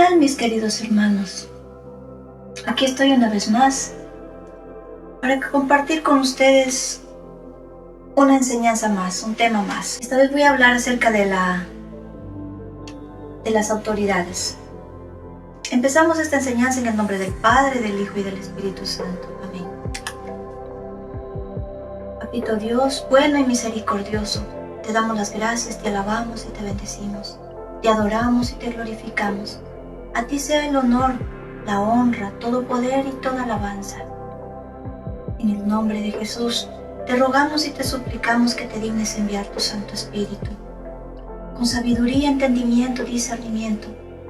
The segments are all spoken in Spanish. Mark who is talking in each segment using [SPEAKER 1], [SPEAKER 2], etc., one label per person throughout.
[SPEAKER 1] tal, mis queridos hermanos? Aquí estoy una vez más para compartir con ustedes una enseñanza más, un tema más. Esta vez voy a hablar acerca de las autoridades. Empezamos esta enseñanza en el nombre del Padre, del Hijo y del Espíritu Santo. Amén. Papito Dios, bueno y misericordioso, te damos las gracias, te alabamos y te bendecimos, te adoramos y te glorificamos. A ti sea el honor, la honra, todo poder y toda alabanza. En el nombre de Jesús, te rogamos y te suplicamos que te dignes enviar tu Santo Espíritu, con sabiduría, entendimiento, discernimiento,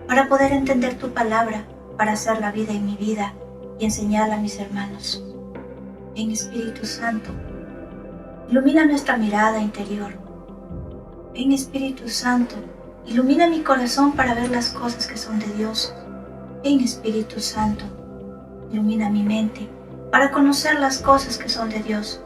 [SPEAKER 1] para poder entender tu palabra, para hacer la vida en mi vida y enseñarla a mis hermanos. Ven, Espíritu Santo, ilumina nuestra mirada interior. Ven, Espíritu Santo, ilumina mi corazón para ver las cosas que son de Dios. Ven, Espíritu Santo, ilumina mi mente para conocer las cosas que son de Dios.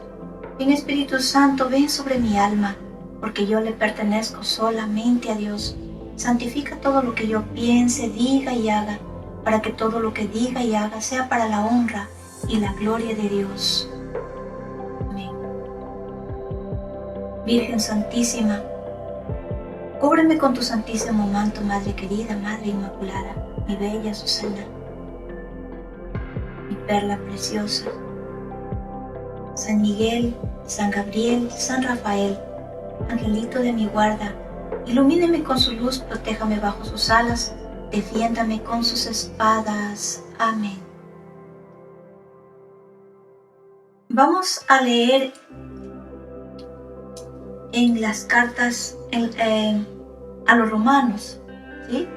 [SPEAKER 1] Ven, Espíritu Santo, ven sobre mi alma, porque yo le pertenezco solamente a Dios. Santifica todo lo que yo piense, diga y haga, para que todo lo que diga y haga sea para la honra y la gloria de Dios. Amén. Virgen Santísima, cúbreme con tu santísimo manto, Madre querida, Madre Inmaculada, mi bella Susana, mi perla preciosa. San Miguel, San Gabriel, San Rafael, angelito de mi guarda, ilumíneme con su luz, protéjame bajo sus alas, defiéndame con sus espadas. Amén. Vamos a leer en las cartas a los romanos, ¿sí?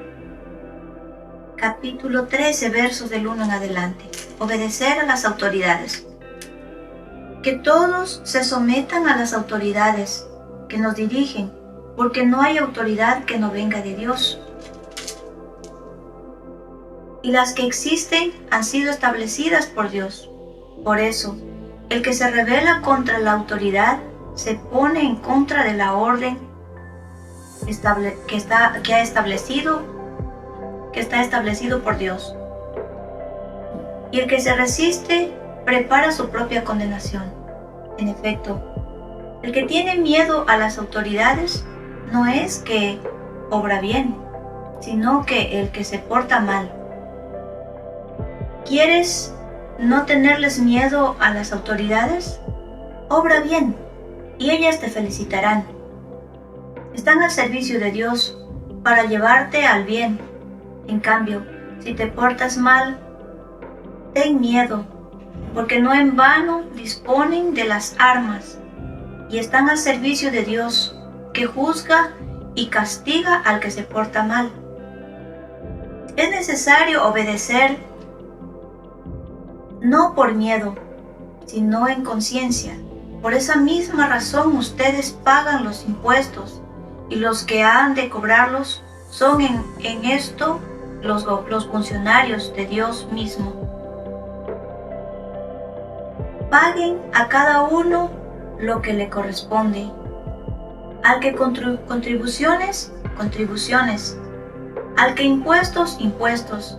[SPEAKER 1] Capítulo 13, versos del 1 en adelante. Obedecer a las autoridades. Que todos se sometan a las autoridades que nos dirigen, porque no hay autoridad que no venga de Dios. Y las que existen han sido establecidas por Dios. Por eso, el que se rebela contra la autoridad se pone en contra de la orden que está establecido por Dios. Y el que se resiste prepara su propia condenación. En efecto, el que tiene miedo a las autoridades no es que obra bien, sino que el que se porta mal. ¿Quieres no tenerles miedo a las autoridades? Obra bien, y ellas te felicitarán. Están al servicio de Dios para llevarte al bien. En cambio, si te portas mal, ten miedo, porque no en vano disponen de las armas y están al servicio de Dios, que juzga y castiga al que se porta mal. Es necesario obedecer no por miedo, sino en conciencia. Por esa misma razón ustedes pagan los impuestos, y los que han de cobrarlos son en esto los funcionarios de Dios mismo. Paguen a cada uno lo que le corresponde. Al que contribuciones, contribuciones. Al que impuestos, impuestos.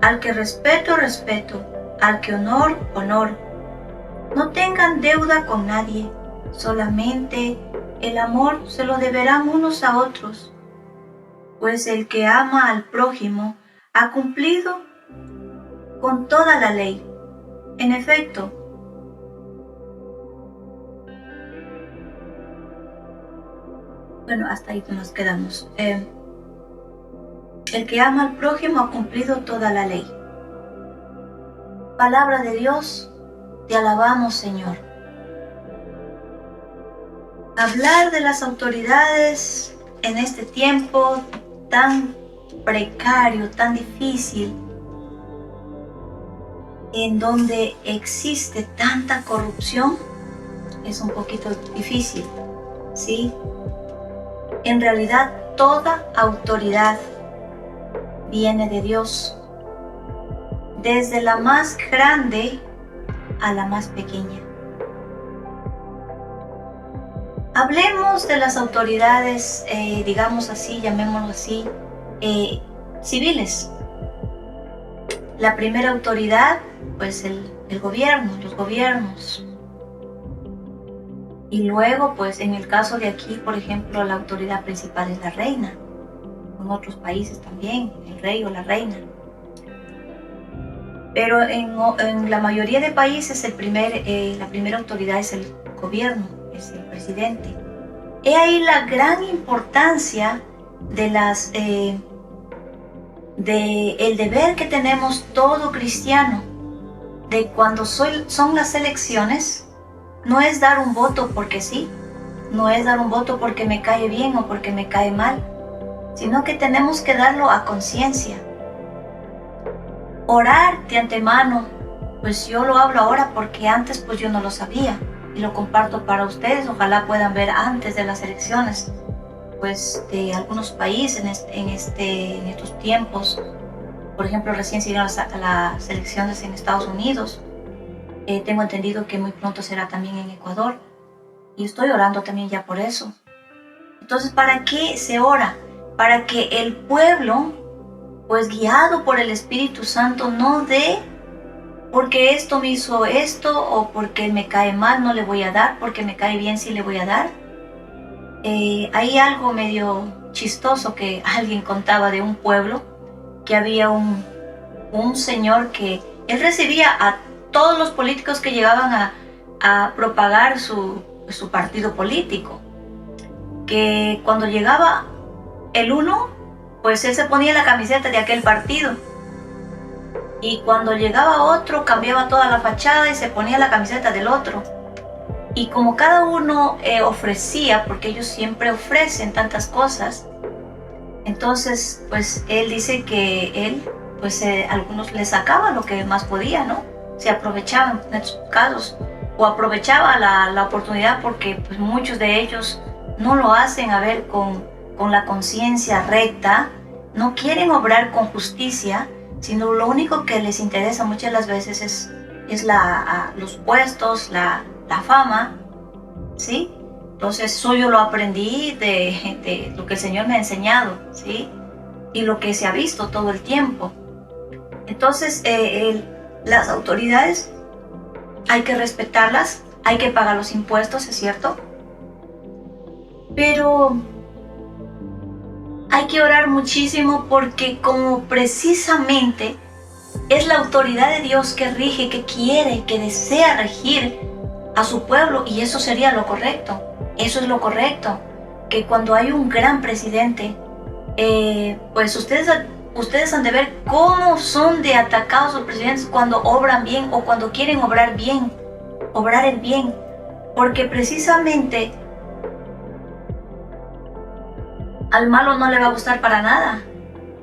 [SPEAKER 1] Al que respeto, respeto. Al que honor, honor. No tengan deuda con nadie, solamente el amor se lo deberán unos a otros, pues el que ama al prójimo ha cumplido con toda la ley. En efecto, bueno, hasta ahí nos quedamos. El que ama al prójimo ha cumplido toda la ley. Palabra de Dios, te alabamos, Señor. Hablar de las autoridades en este tiempo tan precario, tan difícil, en donde existe tanta corrupción, es un poquito difícil, ¿sí? En realidad, toda autoridad viene de Dios, desde la más grande a la más pequeña. Hablemos de las autoridades, digamos así, llamémoslo así, civiles, La primera autoridad, pues el gobierno, los gobiernos. Y luego, pues en el caso de aquí, por ejemplo, la autoridad principal es la reina. En otros países también, el rey o la reina. Pero en la mayoría de países la primera autoridad es el gobierno, es el presidente. He ahí la gran importancia de el deber que tenemos todo cristiano, de cuando son las elecciones, no es dar un voto porque sí, no es dar un voto porque me cae bien o porque me cae mal, sino que tenemos que darlo a conciencia. Orar de antemano, pues yo lo hablo ahora porque antes pues yo no lo sabía y lo comparto para ustedes. Ojalá puedan ver antes de las elecciones, pues de algunos países en estos tiempos. Por ejemplo, recién se dieron las elecciones en Estados Unidos. Tengo entendido que muy pronto será también en Ecuador. Y estoy orando también ya por eso. Entonces, ¿para qué se ora? Para que el pueblo, pues guiado por el Espíritu Santo, no dé porque esto me hizo esto, o porque me cae mal no le voy a dar, porque me cae bien sí le voy a dar. Hay algo medio chistoso que alguien contaba de un pueblo, que había un señor que él recibía a todos los políticos que llegaban a propagar su partido político, que cuando llegaba el uno, pues él se ponía la camiseta de aquel partido, y cuando llegaba otro cambiaba toda la fachada y se ponía la camiseta del otro. Y como cada uno ofrecía, porque ellos siempre ofrecen tantas cosas, entonces pues él dice que él, pues algunos le sacaba lo que más podía, ¿no? Se aprovechaban en estos casos, o aprovechaba la oportunidad, porque pues muchos de ellos no lo hacen a ver con la conciencia recta, no quieren obrar con justicia, sino lo único que les interesa muchas las veces es los puestos, la fama, ¿sí? Entonces eso yo lo aprendí de lo que el Señor me ha enseñado, ¿sí? Y lo que se ha visto todo el tiempo. Entonces las autoridades hay que respetarlas, hay que pagar los impuestos, es cierto, pero hay que orar muchísimo, porque como precisamente es la autoridad de Dios que rige, que quiere, que desea regir a su pueblo, y eso sería lo correcto. Eso es lo correcto, que cuando hay un gran presidente, pues ustedes han de ver cómo son de atacados los presidentes cuando obran bien o cuando quieren obrar bien, obrar el bien, porque precisamente al malo no le va a gustar para nada.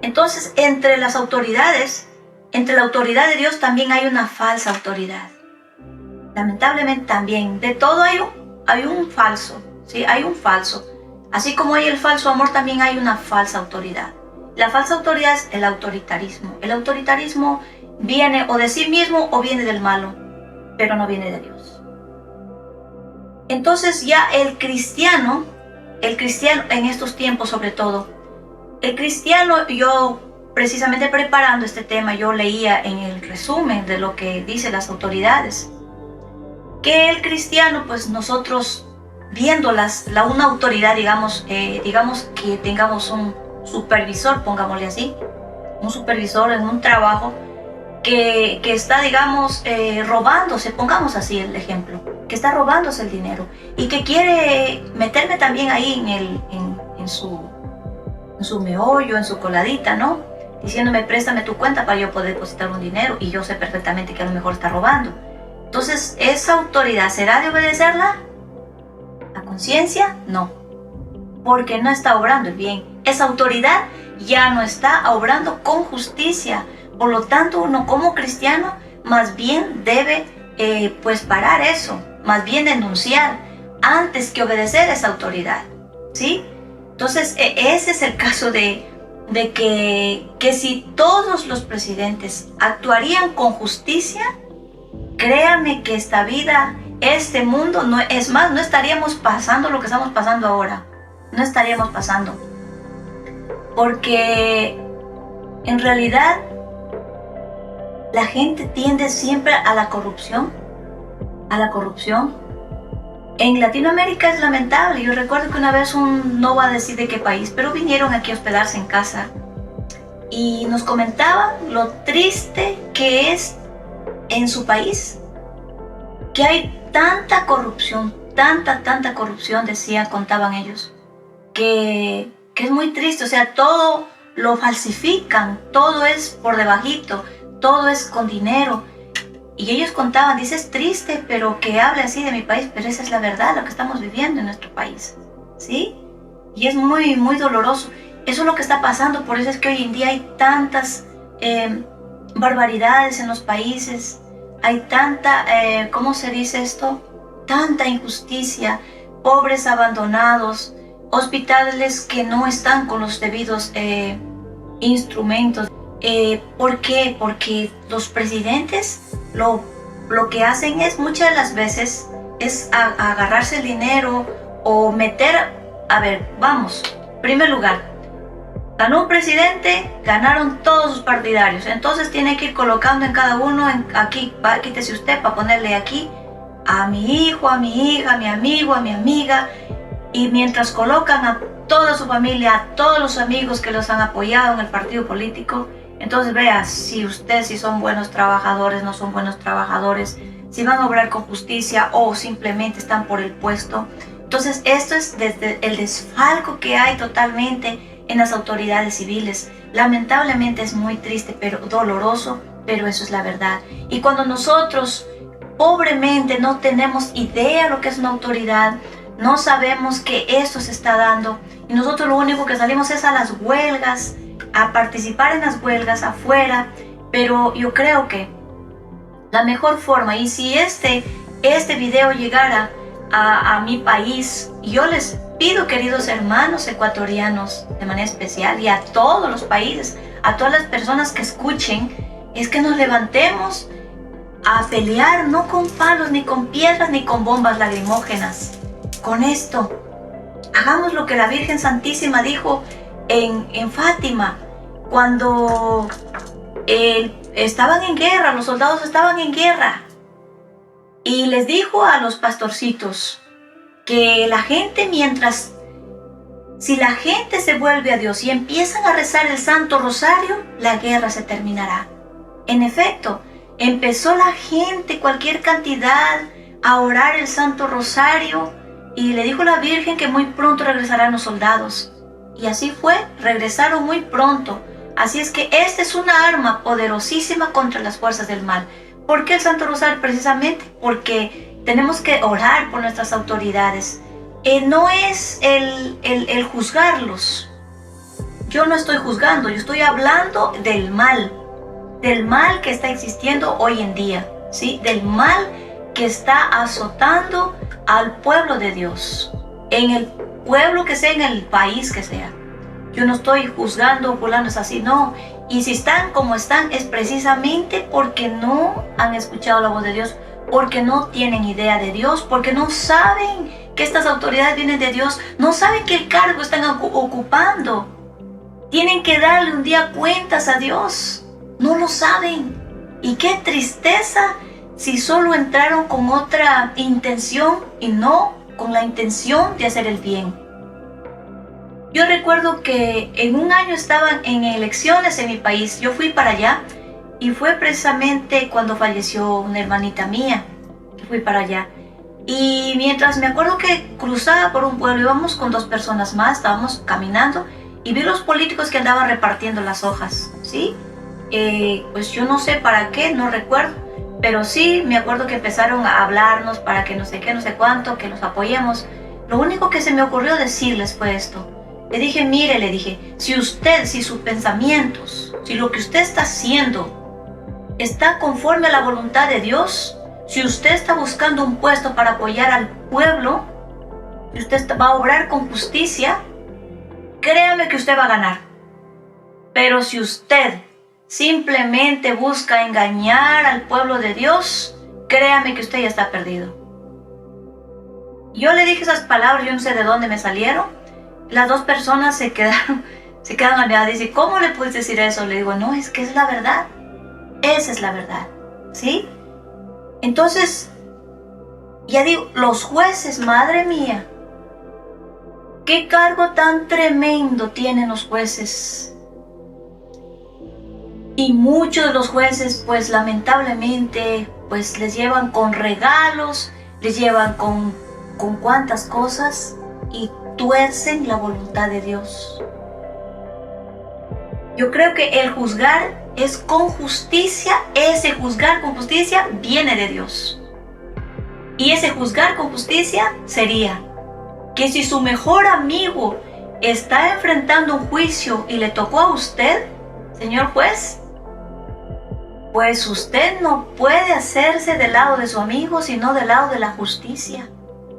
[SPEAKER 1] Entonces, entre las autoridades, entre la autoridad de Dios también hay una falsa autoridad. Lamentablemente también, de todo hay un falso, ¿sí? Hay un falso. Así como hay el falso amor, también hay una falsa autoridad. La falsa autoridad es el autoritarismo. El autoritarismo viene o de sí mismo o viene del malo, pero no viene de Dios. Entonces ya el cristiano en estos tiempos sobre todo, el cristiano, yo precisamente preparando este tema, yo leía en el resumen de lo que dicen las autoridades, que el cristiano, pues nosotros viendo una autoridad, digamos que tengamos un supervisor, pongámosle así, un supervisor en un trabajo que está, digamos, robándose, pongamos así el ejemplo, que está robándose el dinero y que quiere meterme también ahí en su meollo, en su coladita, ¿no? Diciéndome, préstame tu cuenta para yo poder depositar un dinero, y yo sé perfectamente que a lo mejor está robando. Entonces, ¿esa autoridad será de obedecerla? ¿La conciencia? No, porque no está obrando el bien. Esa autoridad ya no está obrando con justicia. Por lo tanto, uno como cristiano más bien debe pues parar eso, más bien denunciar antes que obedecer a esa autoridad, ¿sí? Entonces, ese es el caso de que si todos los presidentes actuarían con justicia, créanme que esta vida, este mundo, no estaríamos pasando lo que estamos pasando ahora. No estaríamos pasando. Porque en realidad La gente tiende siempre a la corrupción, a la corrupción. En Latinoamérica es lamentable. Yo recuerdo que una vez no va a decir de qué país, pero vinieron aquí a hospedarse en casa y nos comentaban lo triste que es en su país, que hay tanta corrupción, tanta corrupción, decían, contaban ellos, que es muy triste. O sea, todo lo falsifican, todo es por debajito, todo es con dinero. Y ellos contaban, dice, es triste, pero que hable así de mi país, pero esa es la verdad, lo que estamos viviendo en nuestro país, ¿sí? Y es muy doloroso. Eso es lo que está pasando, por eso es que hoy en día hay tantas barbaridades en los países, hay tanta, ¿cómo se dice esto? Tanta injusticia, pobres abandonados, hospitales que no están con los debidos instrumentos. ¿Por qué? Porque los presidentes lo que hacen es muchas de las veces es agarrarse el dinero o meter, a ver, vamos, en primer lugar, ganó un presidente, ganaron todos sus partidarios, entonces tiene que ir colocando en cada uno, aquí, quítese usted para ponerle aquí a mi hijo, a mi hija, a mi amigo, a mi amiga, y mientras colocan a toda su familia, a todos los amigos que los han apoyado en el partido político, entonces vea si son buenos trabajadores, no son buenos trabajadores, si van a obrar con justicia o simplemente están por el puesto. Entonces esto es desde el desfalco que hay totalmente en las autoridades civiles. Lamentablemente es muy triste, pero doloroso, pero eso es la verdad. Y cuando nosotros pobremente no tenemos idea lo que es una autoridad, no sabemos que esto se está dando, y nosotros lo único que salimos es a las huelgas, a participar en las huelgas afuera. Pero yo creo que la mejor forma, y si este video llegara a mi país, yo les pido, queridos hermanos ecuatorianos, de manera especial, y a todos los países, a todas las personas que escuchen, es que nos levantemos a pelear, no con palos, ni con piedras, ni con bombas lacrimógenas. Con esto, hagamos lo que la Virgen Santísima dijo en Fátima, cuando estaban en guerra, los soldados estaban en guerra, y les dijo a los pastorcitos que la gente, si la gente se vuelve a Dios y empiezan a rezar el Santo Rosario, la guerra se terminará. En efecto, empezó la gente, cualquier cantidad, a orar el Santo Rosario, y le dijo la Virgen que muy pronto regresarán los soldados. Y así fue, regresaron muy pronto. Así es que esta es una arma poderosísima contra las fuerzas del mal. ¿Por qué el Santo Rosario? Precisamente porque tenemos que orar por nuestras autoridades. No es el juzgarlos. Yo no estoy juzgando, yo estoy hablando del mal que está existiendo hoy en día, ¿sí? Del mal que está azotando al pueblo de Dios, en el pueblo que sea, en el país que sea. Yo no estoy juzgando, fulano es así, no. Y si están como están, es precisamente porque no han escuchado la voz de Dios, porque no tienen idea de Dios, porque no saben que estas autoridades vienen de Dios, no saben qué cargo están ocupando. Tienen que darle un día cuentas a Dios. No lo saben. Y qué tristeza si solo entraron con otra intención y no con la intención de hacer el bien. Yo recuerdo que en un año estaban en elecciones en mi país. Yo fui para allá y fue precisamente cuando falleció una hermanita mía. Fui para allá. Y mientras me acuerdo que cruzaba por un pueblo, íbamos con 2 personas más, estábamos caminando y vi los políticos que andaban repartiendo las hojas, ¿sí? Pues yo no sé para qué, no recuerdo, pero sí me acuerdo que empezaron a hablarnos para que no sé qué, no sé cuánto, que los apoyemos. Lo único que se me ocurrió decirles fue esto. Le dije, mire, le dije, si sus pensamientos, si lo que usted está haciendo está conforme a la voluntad de Dios, si usted está buscando un puesto para apoyar al pueblo, si usted va a obrar con justicia, créame que usted va a ganar. Pero si usted simplemente busca engañar al pueblo de Dios, créame que usted ya está perdido. Yo le dije esas palabras, yo no sé de dónde me salieron. Las 2 personas se quedaron admiradas. Dice, ¿cómo le puedes decir eso? Le digo, no, es que es la verdad. Esa es la verdad, ¿sí? Entonces, ya digo, los jueces, madre mía, qué cargo tan tremendo tienen los jueces. Y muchos de los jueces, pues lamentablemente, pues les llevan con regalos, les llevan con cuantas cosas y tuercen la voluntad de Dios. Yo creo que el juzgar es con justicia, ese juzgar con justicia viene de Dios. Y ese juzgar con justicia sería que si su mejor amigo está enfrentando un juicio y le tocó a usted, señor juez, pues usted no puede hacerse del lado de su amigo, sino del lado de la justicia.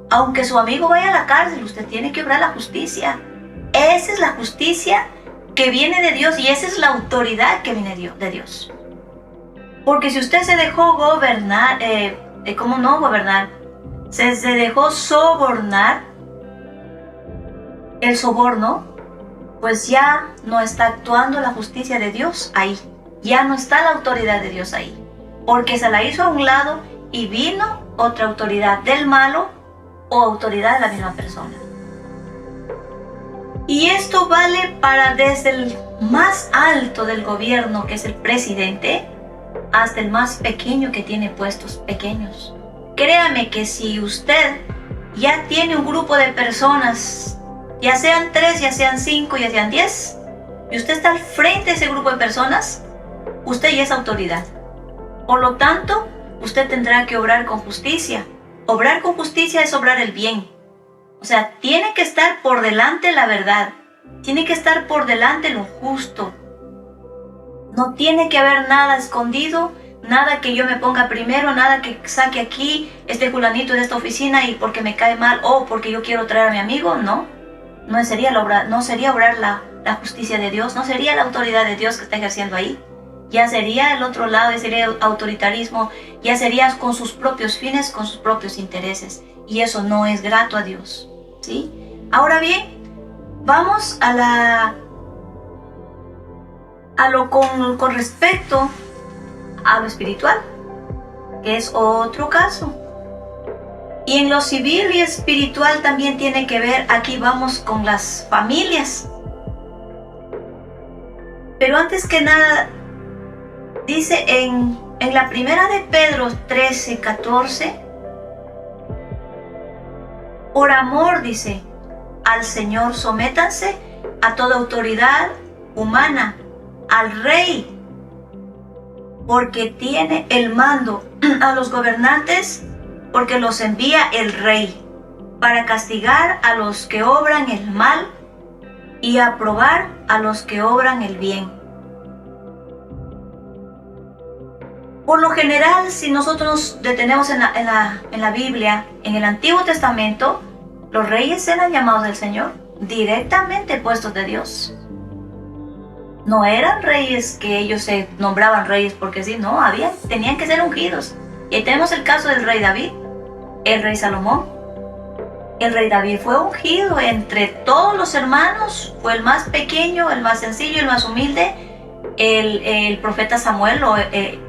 [SPEAKER 1] Aunque su amigo vaya a la cárcel, usted tiene que obrar la justicia. Esa es la justicia que viene de Dios y esa es la autoridad que viene de Dios. Porque si usted se dejó gobernar, ¿cómo no gobernar? Se dejó sobornar, el soborno, pues ya no está actuando la justicia de Dios ahí. Ya no está la autoridad de Dios ahí. Porque se la hizo a un lado y vino otra autoridad del malo o autoridad de la misma persona. Y esto vale para desde el más alto del gobierno, que es el presidente, hasta el más pequeño que tiene puestos pequeños. Créame que si usted ya tiene un grupo de personas, ya sean 3, ya sean 5, ya sean 10, y usted está al frente de ese grupo de personas, usted ya es autoridad. Por lo tanto, usted tendrá que obrar con justicia. Obrar con justicia es obrar el bien. O sea, tiene que estar por delante la verdad. Tiene que estar por delante lo justo. No tiene que haber nada escondido, nada que yo me ponga primero, nada que saque aquí este fulanito de esta oficina y porque me cae mal o porque yo quiero traer a mi amigo. No sería obrar la justicia de Dios, no sería la autoridad de Dios que está ejerciendo ahí. Ya sería el otro lado, ya sería el autoritarismo, ya sería con sus propios fines, con sus propios intereses. Y eso no es grato a Dios, ¿sí? Ahora bien, vamos con respecto a lo espiritual, que es otro caso. Y en lo civil y espiritual también tiene que ver, aquí vamos con las familias. Pero antes que nada, dice en la primera de Pedro 13:14, por amor, dice, al Señor sométanse a toda autoridad humana, al Rey, porque tiene el mando, a los gobernantes, porque los envía el Rey, para castigar a los que obran el mal y aprobar a los que obran el bien. Por lo general, si nosotros nos detenemos en la Biblia, en el Antiguo Testamento, los reyes eran llamados del Señor, directamente puestos de Dios. No eran reyes que ellos se nombraban reyes porque sí, no, tenían que ser ungidos. Y ahí tenemos el caso del rey David, el rey Salomón. El rey David fue ungido entre todos los hermanos, fue el más pequeño, el más sencillo, el más humilde. El profeta Samuel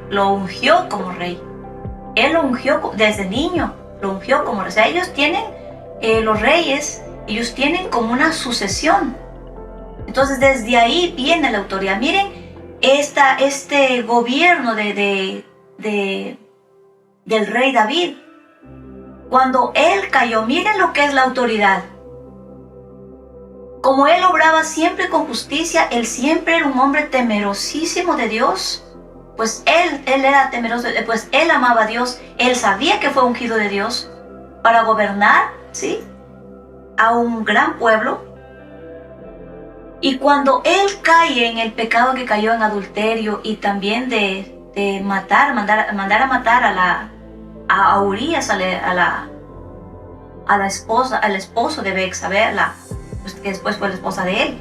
[SPEAKER 1] lo ungió como rey. Él lo ungió desde niño, lo ungió como rey. O sea, ellos tienen, los reyes, ellos tienen como una sucesión. Entonces desde ahí viene la autoridad. Miren este gobierno del rey David. Cuando él cayó, miren lo que es la autoridad. Como él obraba siempre con justicia, él siempre era un hombre temerosísimo de Dios. Pues él era temeroso, pues él amaba a Dios. Él sabía que fue ungido de Dios para gobernar, ¿sí?, a un gran pueblo. Y cuando él cae en el pecado que cayó en adulterio y también de mandar a matar a Urías, al esposo de Betsabé, pues, que después fue la esposa de él,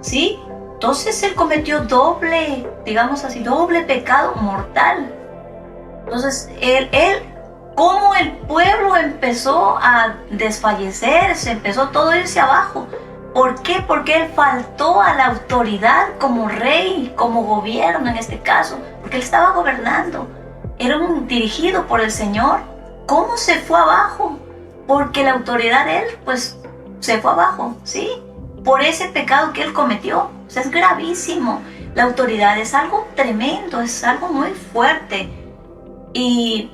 [SPEAKER 1] ¿sí? Entonces él cometió doble pecado mortal. Entonces como el pueblo empezó a desfallecer, se empezó todo a irse abajo. ¿Por qué? Porque él faltó a la autoridad como rey, como gobierno en este caso. porque él estaba gobernando, era un dirigido por el Señor. ¿Cómo se fue abajo? Porque la autoridad de él, pues, se fue abajo, ¿sí? Por ese pecado que él cometió. O sea, es gravísimo. La autoridad es algo tremendo, es algo muy fuerte. Y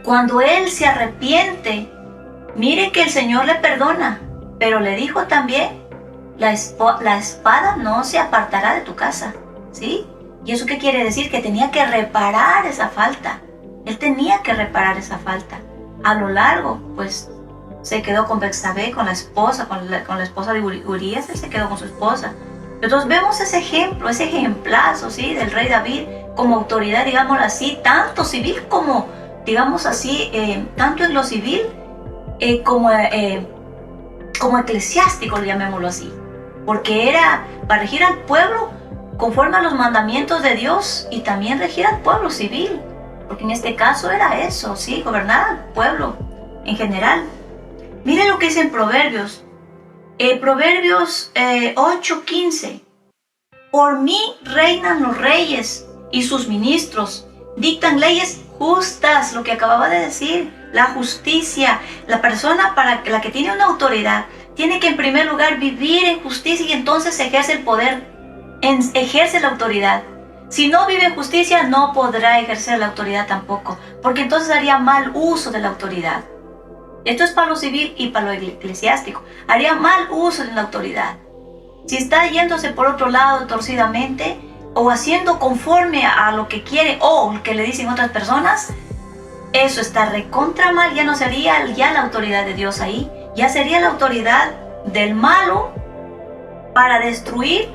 [SPEAKER 1] cuando él se arrepiente, mire que el Señor le perdona, pero le dijo también, la espada no se apartará de tu casa, ¿sí? ¿Y eso qué quiere decir? Que tenía que reparar esa falta. Él tenía que reparar esa falta. A lo largo, pues, se quedó con Betsabé, con la esposa, con la esposa de Urías, él se quedó con su esposa. Entonces vemos ese ejemplo, ese ejemplazo, ¿sí? Del rey David como autoridad, digámoslo así, tanto civil como, digamos así, tanto en lo civil como eclesiástico, llamémoslo así. Porque era para regir al pueblo conforme a los mandamientos de Dios y también regir al pueblo civil. Porque en este caso era eso, ¿sí? Gobernar al pueblo en general. Miren lo que dice en Proverbios. Proverbios 8:15. Por mí reinan los reyes y sus ministros. Dictan leyes justas, lo que acababa de decir. La justicia. La persona para la que tiene una autoridad tiene que en primer lugar vivir en justicia y entonces ejerce el poder, ejerce la autoridad. Si no vive en justicia, no podrá ejercer la autoridad tampoco, porque entonces haría mal uso de la autoridad. Esto es para lo civil y para lo eclesiástico. Haría mal uso de la autoridad. Si está yéndose por otro lado torcidamente o haciendo conforme a lo que quiere o lo que le dicen otras personas, eso está recontra mal. Ya no sería ya la autoridad de Dios ahí, ya sería la autoridad del malo para destruir,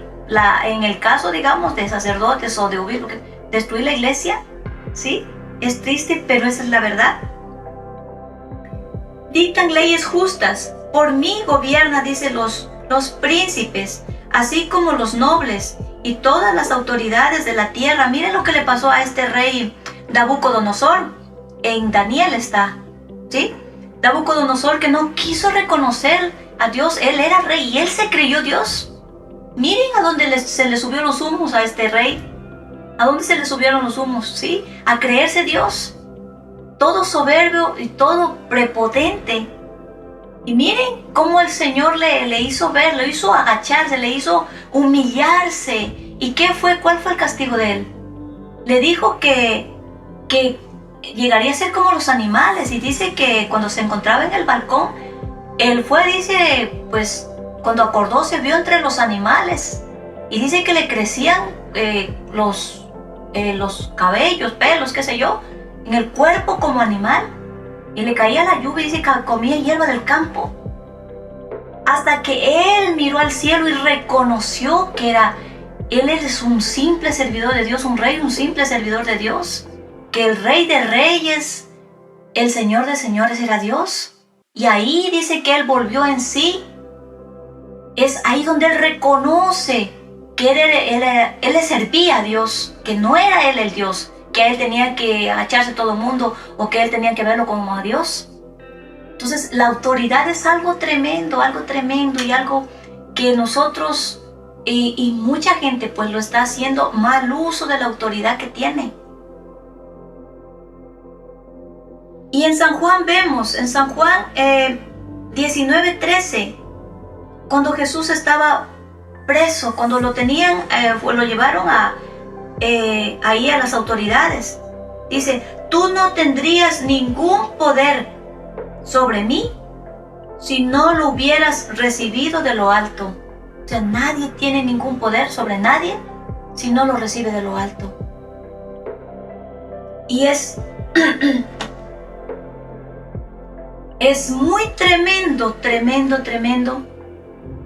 [SPEAKER 1] en el caso, digamos, de sacerdotes o de obispos, destruir la iglesia, ¿sí? Es triste, pero esa es la verdad. Dictan leyes justas. Por mí gobierna, dice, los príncipes, así como los nobles y todas las autoridades de la tierra. Miren lo que le pasó a este rey Nabucodonosor. En Daniel está, ¿sí? Nabucodonosor, que no quiso reconocer a Dios. Él era rey y él se creyó Dios. Miren a dónde se le subieron los humos a este rey. ¿A dónde se le subieron los humos? ¿Sí? A creerse Dios. Todo soberbio y todo prepotente. Y miren cómo el Señor le hizo ver, le hizo agacharse, le hizo humillarse. ¿Y qué fue? ¿Cuál fue el castigo de él? Le dijo que llegaría a ser como los animales. Y dice que cuando se encontraba en el balcón, él fue, dice, pues cuando acordó se vio entre los animales. Y dice que le crecían los cabellos, pelos, qué sé yo, en el cuerpo como animal. Y le caía la lluvia y dice que comía hierba del campo. Hasta que él miró al cielo y reconoció que él es un simple servidor de Dios, un rey, un simple servidor de Dios. Que el rey de reyes, el señor de señores era Dios. Y ahí dice que él volvió en sí. Es ahí donde él reconoce que él le servía a Dios, que no era él el Dios, que a él tenía que agacharse todo el mundo o que él tenía que verlo como a Dios. Entonces la autoridad es algo tremendo y algo que nosotros y mucha gente pues lo está haciendo mal uso de la autoridad que tiene. Y en San Juan vemos, en San Juan 19:13, cuando Jesús estaba preso, cuando lo tenían, lo llevaron ahí a las autoridades. Dice, tú no tendrías ningún poder sobre mí si no lo hubieras recibido de lo alto. O sea, nadie tiene ningún poder sobre nadie si no lo recibe de lo alto. Y es muy tremendo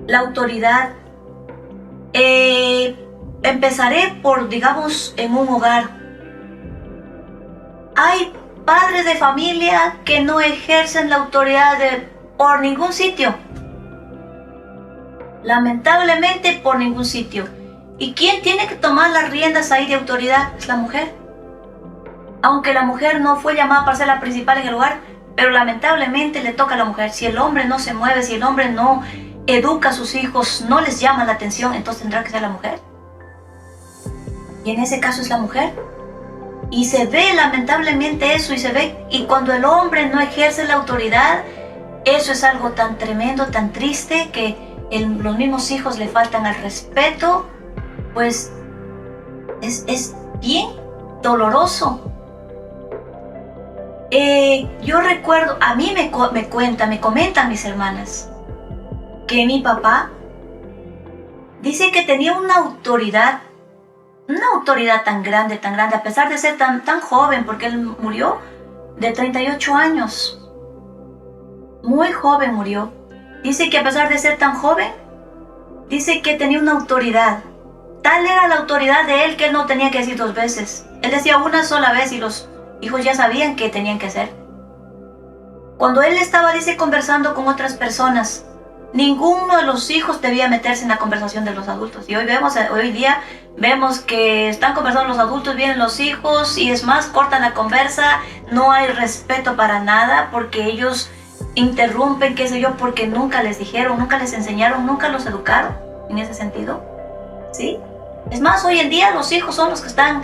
[SPEAKER 1] la autoridad. Empezaré por, digamos, en un hogar. Hay padres de familia que no ejercen la autoridad por ningún sitio. Lamentablemente por ningún sitio. ¿Y quién tiene que tomar las riendas ahí de autoridad? Es la mujer. Aunque la mujer no fue llamada para ser la principal en el hogar, pero lamentablemente le toca a la mujer. Si el hombre no se mueve, si el hombre no educa a sus hijos, no les llama la atención, entonces tendrá que ser la mujer. y en ese caso es la mujer. Y se ve lamentablemente eso, y cuando el hombre no ejerce la autoridad, eso es algo tan tremendo, tan triste, que los mismos hijos le faltan al respeto, pues es bien doloroso. Yo recuerdo, a mí me comentan mis hermanas, que mi papá dice que tenía una autoridad tan grande, a pesar de ser tan joven, porque él murió de 38 años. Muy joven murió. Dice que a pesar de ser tan joven, dice que tenía una autoridad. Tal era la autoridad de él que él no tenía que decir 2 veces. Él decía una sola vez y los hijos ya sabían qué tenían que hacer. Cuando él estaba, dice, conversando con otras personas, ninguno de los hijos debía meterse en la conversación de los adultos. Y hoy día vemos que están conversando los adultos, vienen los hijos y es más, cortan la conversa, no hay respeto para nada porque ellos interrumpen, qué sé yo, porque nunca les dijeron, nunca les enseñaron, nunca los educaron en ese sentido, ¿sí? Es más, hoy en día los hijos son los que están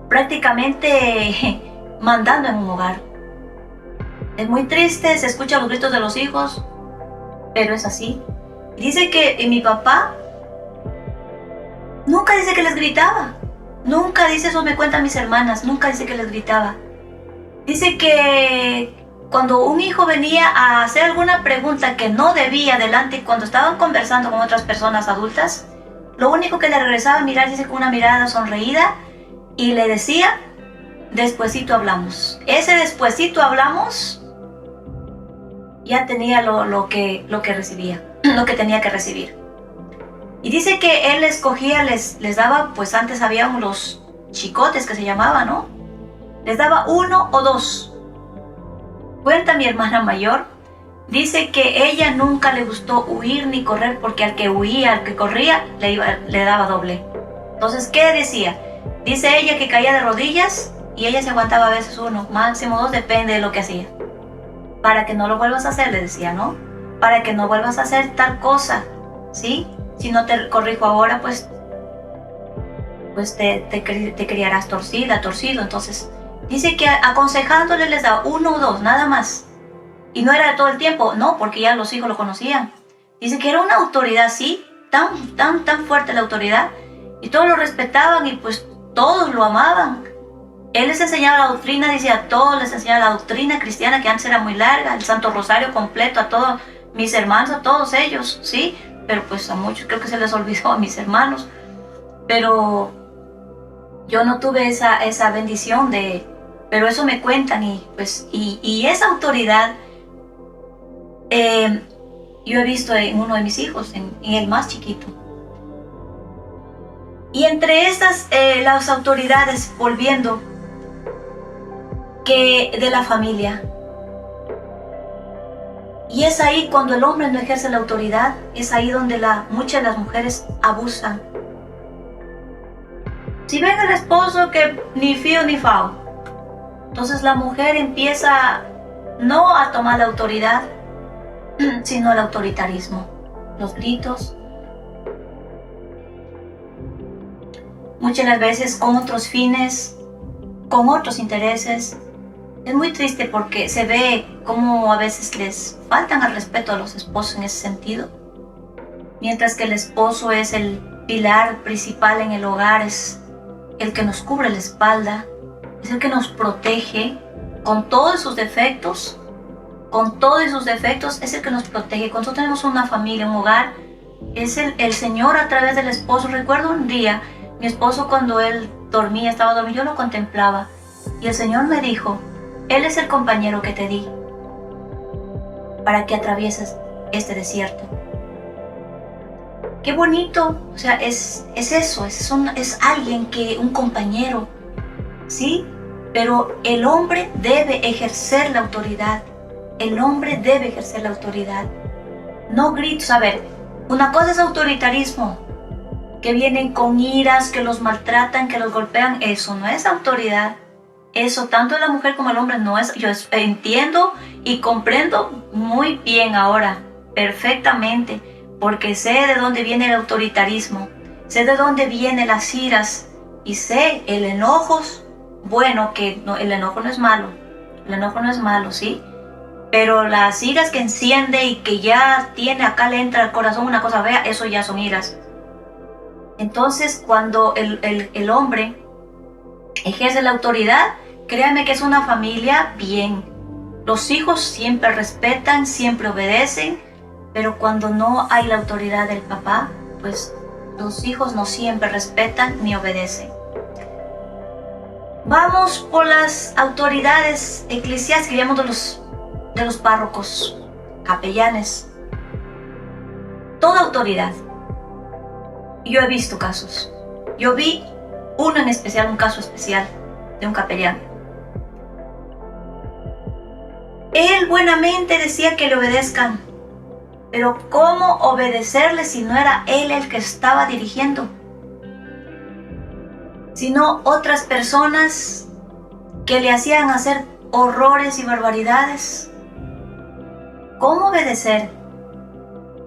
[SPEAKER 1] prácticamente mandando en un hogar. Es muy triste, se escuchan los gritos de los hijos, pero es así. Dice que mi papá nunca dice que les gritaba. Nunca dice, eso me cuentan mis hermanas, nunca dice que les gritaba. Dice que cuando un hijo venía a hacer alguna pregunta que no debía adelante, cuando estaban conversando con otras personas adultas, lo único que le regresaba a mirar, dice, con una mirada sonreída, y le decía, despuesito hablamos. Ese despuesito hablamos ya tenía lo que recibía, lo que tenía que recibir. Y dice que él escogía, les daba, pues antes había los chicotes que se llamaban, ¿no? Les daba 1 o 2. Cuenta mi hermana mayor, dice que ella nunca le gustó huir ni correr, porque al que huía, al que corría, le daba doble. Entonces, ¿qué decía? Dice ella que caía de rodillas y ella se aguantaba a veces 1, máximo 2, depende de lo que hacía. Para que no lo vuelvas a hacer, le decía, ¿no? Para que no vuelvas a hacer tal cosa, ¿sí? Si no te corrijo ahora, pues te criarás torcido. Entonces, dice que aconsejándole les daba 1 o 2, nada más. Y no era de todo el tiempo, no, porque ya los hijos lo conocían. Dice que era una autoridad, sí, tan fuerte la autoridad. Y todos lo respetaban y pues todos lo amaban. Él les enseñaba la doctrina, dice, a todos les enseñaba la doctrina cristiana, que antes era muy larga, el Santo Rosario completo, a todos mis hermanos, a todos ellos, ¿sí? Pero pues a muchos creo que se les olvidó, a mis hermanos. Pero yo no tuve esa bendición pero eso me cuentan, y pues y esa autoridad yo he visto en uno de mis hijos, en el más chiquito. Y entre estas, las autoridades, volviendo, que de la familia. Y es ahí cuando el hombre no ejerce la autoridad, es ahí donde muchas de las mujeres abusan. Si ven al esposo que ni fío ni fao, entonces la mujer empieza no a tomar la autoridad, sino el autoritarismo, los gritos. Muchas de las veces con otros fines, con otros intereses. Es muy triste porque se ve cómo a veces les faltan al respeto a los esposos en ese sentido. Mientras que el esposo es el pilar principal en el hogar, es el que nos cubre la espalda, es el que nos protege con todos sus defectos. Es el que nos protege. Cuando tenemos una familia, un hogar, es el Señor a través del esposo. Recuerdo un día, mi esposo, cuando él estaba dormido, yo lo contemplaba y el Señor me dijo, Él es el compañero que te di para que atravieses este desierto. Qué bonito, o sea, es eso, es alguien un compañero, ¿sí? Pero el hombre debe ejercer la autoridad. No gritos. A ver, una cosa es autoritarismo, que vienen con iras, que los maltratan, que los golpean. Eso no es autoridad. Eso tanto la mujer como el hombre no es. Yo entiendo y comprendo muy bien ahora, perfectamente, porque sé de dónde viene el autoritarismo, sé de dónde vienen las iras, y sé el enojo, bueno, que no, el enojo no es malo, el enojo no es malo, ¿sí? Pero las iras que enciende y que ya tiene, acá le entra al corazón una cosa fea, eso ya son iras. Entonces, cuando el hombre ejerce la autoridad, créanme que es una familia bien. Los hijos siempre respetan, siempre obedecen, pero cuando no hay la autoridad del papá, pues los hijos no siempre respetan ni obedecen. Vamos por las autoridades eclesiásticas, llamamos de los párrocos, capellanes. Toda autoridad. Yo he visto casos. Yo vi uno en especial, un caso especial de un capellán. Él buenamente decía que le obedezcan, pero ¿cómo obedecerle si no era él el que estaba dirigiendo? Sino otras personas que le hacían hacer horrores y barbaridades. ¿Cómo obedecer?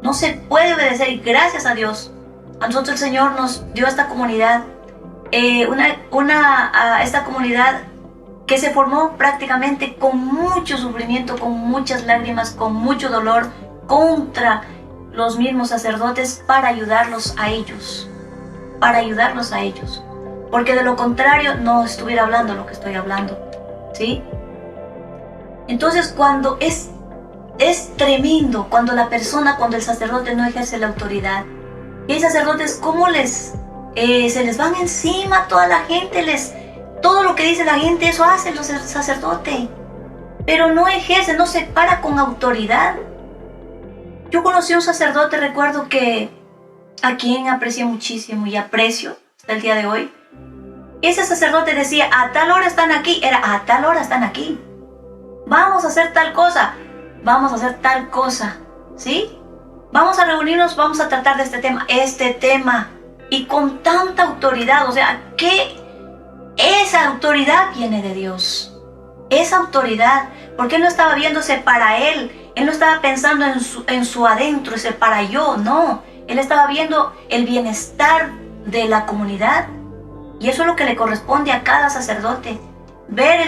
[SPEAKER 1] No se puede obedecer, y gracias a Dios, a nosotros el Señor nos dio esta comunidad, esta comunidad que se formó prácticamente con mucho sufrimiento, con muchas lágrimas, con mucho dolor, contra los mismos sacerdotes, para ayudarlos a ellos, porque de lo contrario no estuviera hablando lo que estoy hablando, ¿sí? Entonces, cuando es tremendo, cuando el sacerdote no ejerce la autoridad, y hay sacerdotes, ¿cómo se les van encima toda la gente? Todo lo que dice la gente, eso hace el sacerdote, pero no ejerce, no se para con autoridad. Yo conocí a un sacerdote, recuerdo, a quien aprecié muchísimo y aprecio hasta el día de hoy. Ese sacerdote decía, a tal hora están aquí, era a tal hora están aquí. Vamos a hacer tal cosa, ¿sí? Vamos a reunirnos, vamos a tratar de este tema, y con tanta autoridad, o sea, que esa autoridad viene de Dios, esa autoridad, porque él no estaba viéndose para él no estaba pensando en su adentro, ese para yo, no, él estaba viendo el bienestar de la comunidad, y eso es lo que le corresponde a cada sacerdote, ver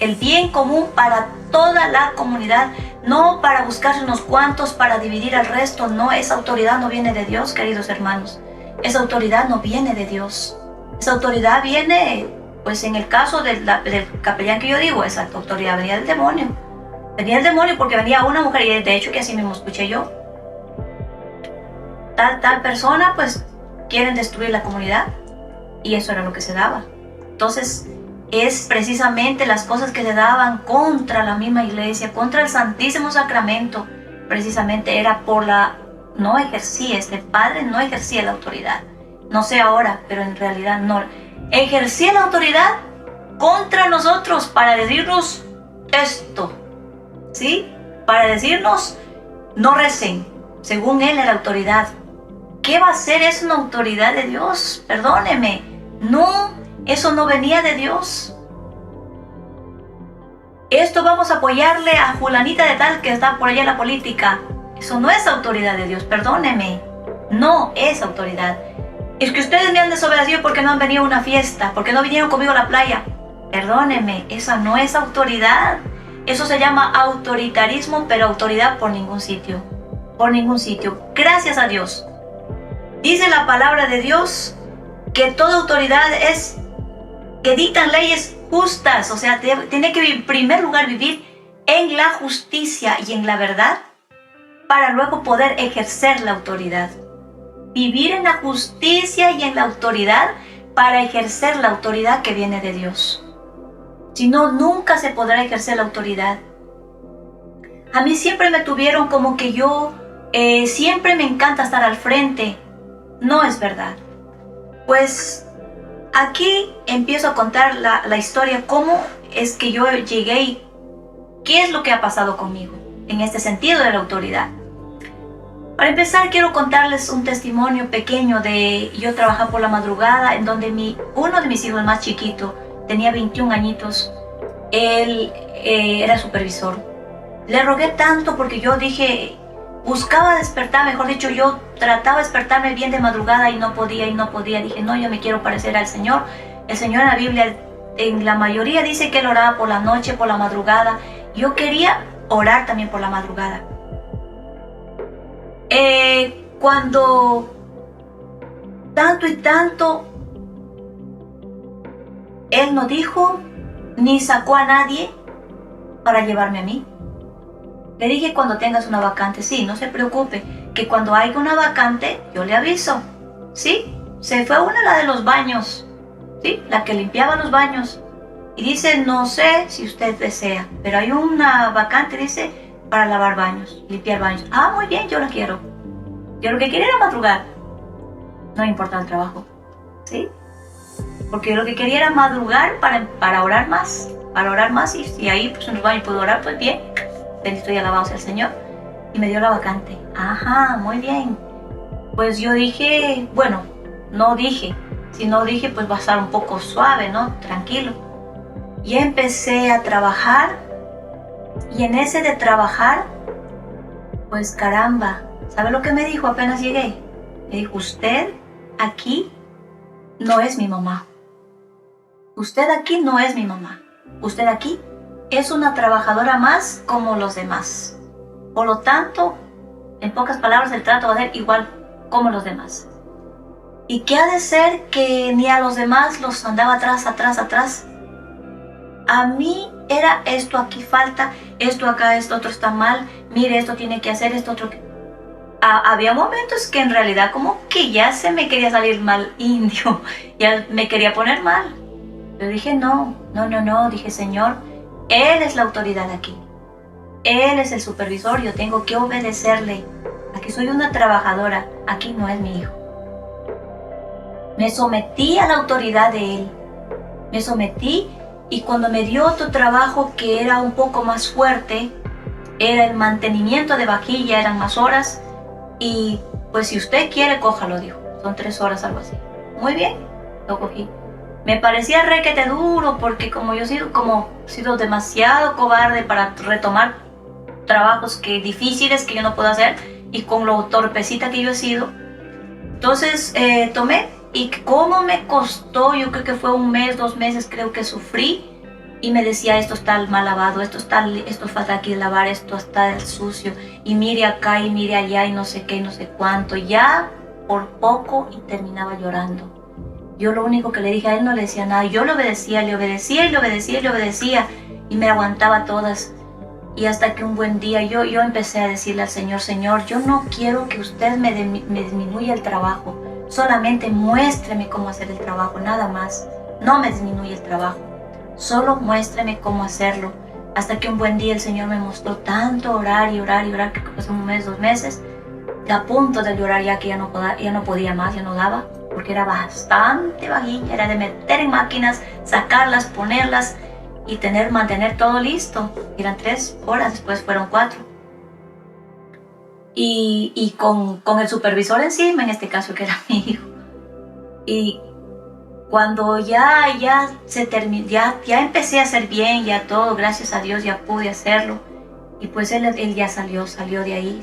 [SPEAKER 1] el bien común para toda la comunidad, no para buscarse unos cuantos para dividir al resto. No, esa autoridad no viene de Dios, queridos hermanos. Esa autoridad no viene de Dios. Esa autoridad viene, pues en el caso del capellán que yo digo, esa autoridad venía del demonio. Venía del demonio porque venía una mujer, y de hecho que así mismo escuché yo. Tal persona, pues quieren destruir la comunidad, y eso era lo que se daba. Entonces, es precisamente las cosas que se daban contra la misma iglesia, contra el Santísimo Sacramento, precisamente era este padre no ejercía la autoridad. No sé ahora, pero en realidad no. Ejercía la autoridad contra nosotros para decirnos esto, ¿sí? Para decirnos, no recen, según él era autoridad. ¿Qué va a ser? Es una autoridad de Dios, perdóneme. No, eso no venía de Dios. Esto vamos a apoyarle a fulanita de tal que está por allá en la política. Eso no es autoridad de Dios, perdóneme. No es autoridad. Es que ustedes me han desobedecido porque no han venido a una fiesta, porque no vinieron conmigo a la playa. Perdóneme, esa no es autoridad. Eso se llama autoritarismo, pero autoridad por ningún sitio. Por ningún sitio. Gracias a Dios. Dice la palabra de Dios que toda autoridad es que dictan leyes justas, o sea, tiene que en primer lugar vivir en la justicia y en la verdad para luego poder ejercer la autoridad. Vivir en la justicia y en la autoridad para ejercer la autoridad que viene de Dios. Si no, nunca se podrá ejercer la autoridad. A mí siempre me tuvieron como que yo siempre me encanta estar al frente. No es verdad. Pues aquí empiezo a contar la historia, cómo es que yo llegué y qué es lo que ha pasado conmigo en este sentido de la autoridad. Para empezar, quiero contarles un testimonio pequeño yo trabajaba por la madrugada, en donde uno de mis hijos más chiquito, tenía 21 añitos, él era supervisor. Le rogué tanto porque yo dije, buscaba despertar, mejor dicho, yo trataba de despertarme bien de madrugada y no podía. Dije, no, yo me quiero parecer al Señor. El Señor en la Biblia, en la mayoría dice que Él oraba por la noche, por la madrugada. Yo quería orar también por la madrugada. Cuando tanto y tanto, Él no dijo ni sacó a nadie para llevarme a mí. Le dije, cuando tengas una vacante, sí, no se preocupe, que cuando haya una vacante, yo le aviso. Sí, se fue una, la de los baños, sí, la que limpiaba los baños. Y dice, no sé si usted desea, pero hay una vacante, dice, para lavar baños, limpiar baños. Ah, muy bien, yo la quiero. Yo lo que quería era madrugar. No me importa el trabajo, ¿sí? Porque yo lo que quería era madrugar para orar más. Para orar más, y si ahí pues en los baños puedo orar, pues bien. Bendito y alabado sea el Señor. Y me dio la vacante. Ajá, muy bien. Pues yo dije, bueno, no dije. Si no dije, pues va a estar un poco suave, ¿no? Tranquilo. Y empecé a trabajar. Y en ese de trabajar, pues caramba, ¿sabe lo que me dijo apenas llegué? Me dijo, usted aquí no es mi mamá. Usted aquí no es mi mamá. Usted aquí es una trabajadora más como los demás. Por lo tanto, en pocas palabras, el trato va a ser igual como los demás. ¿Y qué ha de ser que ni a los demás los andaba atrás? A mí era esto aquí falta, esto acá, esto otro está mal, mire, esto tiene que hacer, esto otro. Había momentos que en realidad como que ya se me quería salir mal indio, ya me quería poner mal. Pero dije, no, dije, Señor, Él es la autoridad aquí. Él es el supervisor, yo tengo que obedecerle. Aquí soy una trabajadora, aquí no es mi hijo. Me sometí a la autoridad de Él. Me sometí, y cuando me dio otro trabajo que era un poco más fuerte, era el mantenimiento de vajilla, eran más horas, y pues si usted quiere, cójalo, dijo. Son 3 horas, algo así. Muy bien, lo cogí. Me parecía requete duro porque como yo he sido demasiado cobarde para retomar trabajos difíciles que yo no puedo hacer, y con lo torpecita que yo he sido. Entonces tomé, y cómo me costó, yo creo que fue 1 mes, 2 meses, creo que sufrí, y me decía, esto está mal lavado, esto falta aquí lavar, esto está sucio, y mire acá y mire allá y no sé qué y no sé cuánto. Ya por poco y terminaba llorando. Yo lo único que le dije a él, no le decía nada. Yo le obedecía, y me aguantaba todas. Y hasta que un buen día yo empecé a decirle al Señor, Señor, yo no quiero que usted me disminuya el trabajo. Solamente muéstreme cómo hacer el trabajo, nada más. No me disminuya el trabajo. Solo muéstreme cómo hacerlo. Hasta que un buen día el Señor me mostró tanto orar, que pasó 1 mes, 2 meses. A punto de llorar ya que ya no podía más, ya no daba. Porque era bastante vajilla, era de meter en máquinas, sacarlas, ponerlas y mantener todo listo. Eran 3 horas, después fueron 4. Y con el supervisor encima, en este caso que era mi hijo. Y cuando ya se terminó, ya empecé a hacer bien, ya todo, gracias a Dios ya pude hacerlo. Y pues él ya salió de ahí,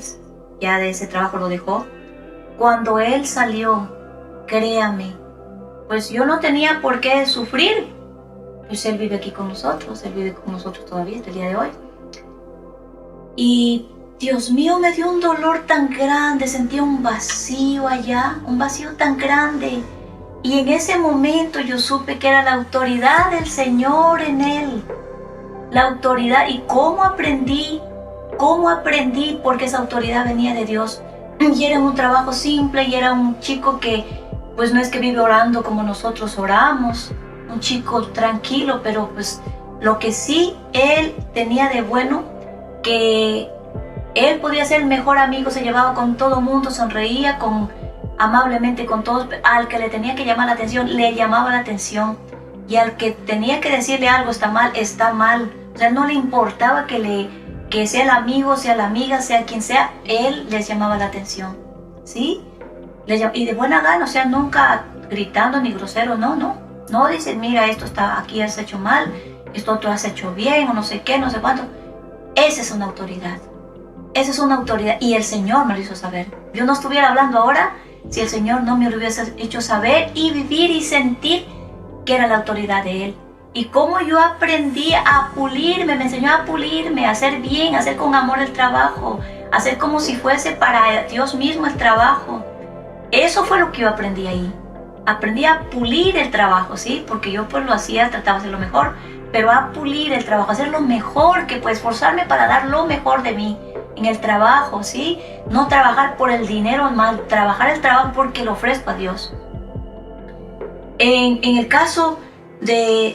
[SPEAKER 1] ya de ese trabajo lo dejó. Cuando él salió, créame, pues yo no tenía por qué sufrir. Pues él vive aquí con nosotros, todavía hasta el día de hoy. Y Dios mío, me dio un dolor tan grande, sentía un vacío allá, un vacío tan grande. Y en ese momento yo supe que era la autoridad del Señor en él. La autoridad, y cómo aprendí, porque esa autoridad venía de Dios. Y era un trabajo simple, y era un chico que pues no es que vive orando como nosotros oramos, un chico tranquilo, pero pues lo que sí él tenía de bueno, que él podía ser el mejor amigo, se llevaba con todo el mundo, sonreía amablemente con todos. Al que le tenía que llamar la atención, le llamaba la atención, y al que tenía que decirle algo, está mal. O sea, no le importaba que sea el amigo, sea la amiga, sea quien sea, él les llamaba la atención, ¿sí? Y de buena gana, o sea, nunca gritando ni grosero, no dice, mira, esto está aquí, has hecho mal, esto tú has hecho bien, o no sé qué, no sé cuánto. Esa es una autoridad. Esa es una autoridad y el Señor me lo hizo saber. Yo no estuviera hablando ahora si el Señor no me lo hubiese hecho saber y vivir y sentir que era la autoridad de Él. Y cómo yo aprendí a pulirme, me enseñó a pulirme, a hacer bien, a hacer con amor el trabajo, a hacer como si fuese para Dios mismo el trabajo. Eso fue lo que yo aprendí ahí. Aprendí a pulir el trabajo, ¿sí? Porque yo pues lo hacía, trataba de hacer lo mejor, pero a pulir el trabajo, hacer lo mejor que puedo, esforzarme para dar lo mejor de mí en el trabajo, ¿sí? No trabajar por el dinero mal, trabajar el trabajo porque lo ofrezco a Dios. En el caso de...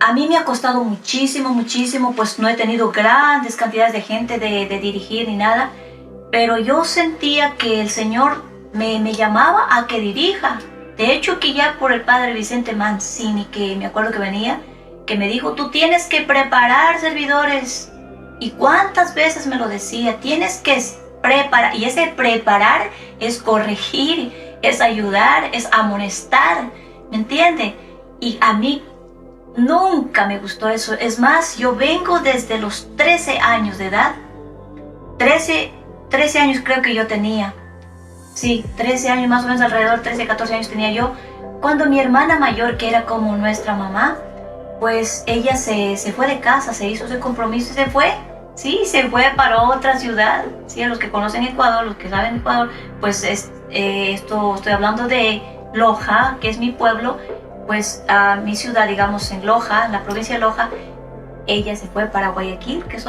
[SPEAKER 1] A mí me ha costado muchísimo, pues no he tenido grandes cantidades de gente de dirigir ni nada, pero yo sentía que el Señor me llamaba a que dirija. De hecho, que ya por el padre Vicente Mancini, que me acuerdo que venía, que me dijo, tú tienes que preparar servidores. Y cuántas veces me lo decía, tienes que preparar. Y ese preparar es corregir, es ayudar, es amonestar, ¿me entiende? Y a mí nunca me gustó eso. Es más, yo vengo desde los 13 años de edad. 13 años creo que yo tenía. Sí, 13 años más o menos, alrededor 13, 14 años tenía yo. Cuando mi hermana mayor, que era como nuestra mamá, pues ella se fue de casa, se hizo ese compromiso y se fue. Sí, se fue para otra ciudad. Sí, a los que conocen Ecuador, los que saben Ecuador, pues estoy hablando de Loja, que es mi pueblo. Pues a mi ciudad, digamos en Loja, en la provincia de Loja, ella se fue para Guayaquil, que es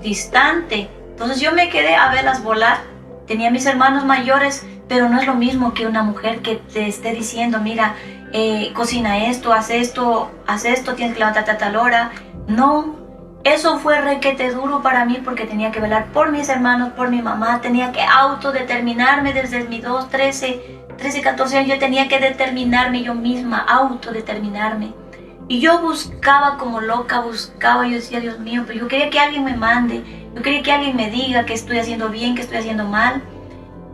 [SPEAKER 1] distante. Entonces yo me quedé a verlas volar. Tenía mis hermanos mayores, pero no es lo mismo que una mujer que te esté diciendo, mira, cocina esto, haz esto, tienes que levantarte a tal hora. No, eso fue requete duro para mí porque tenía que velar por mis hermanos, por mi mamá, tenía que autodeterminarme desde mis 13, 14 años, yo tenía que determinarme yo misma, autodeterminarme. Y yo buscaba como loca, yo decía, Dios mío, pero yo quería que alguien me mande, yo quería que alguien me diga que estoy haciendo bien, que estoy haciendo mal.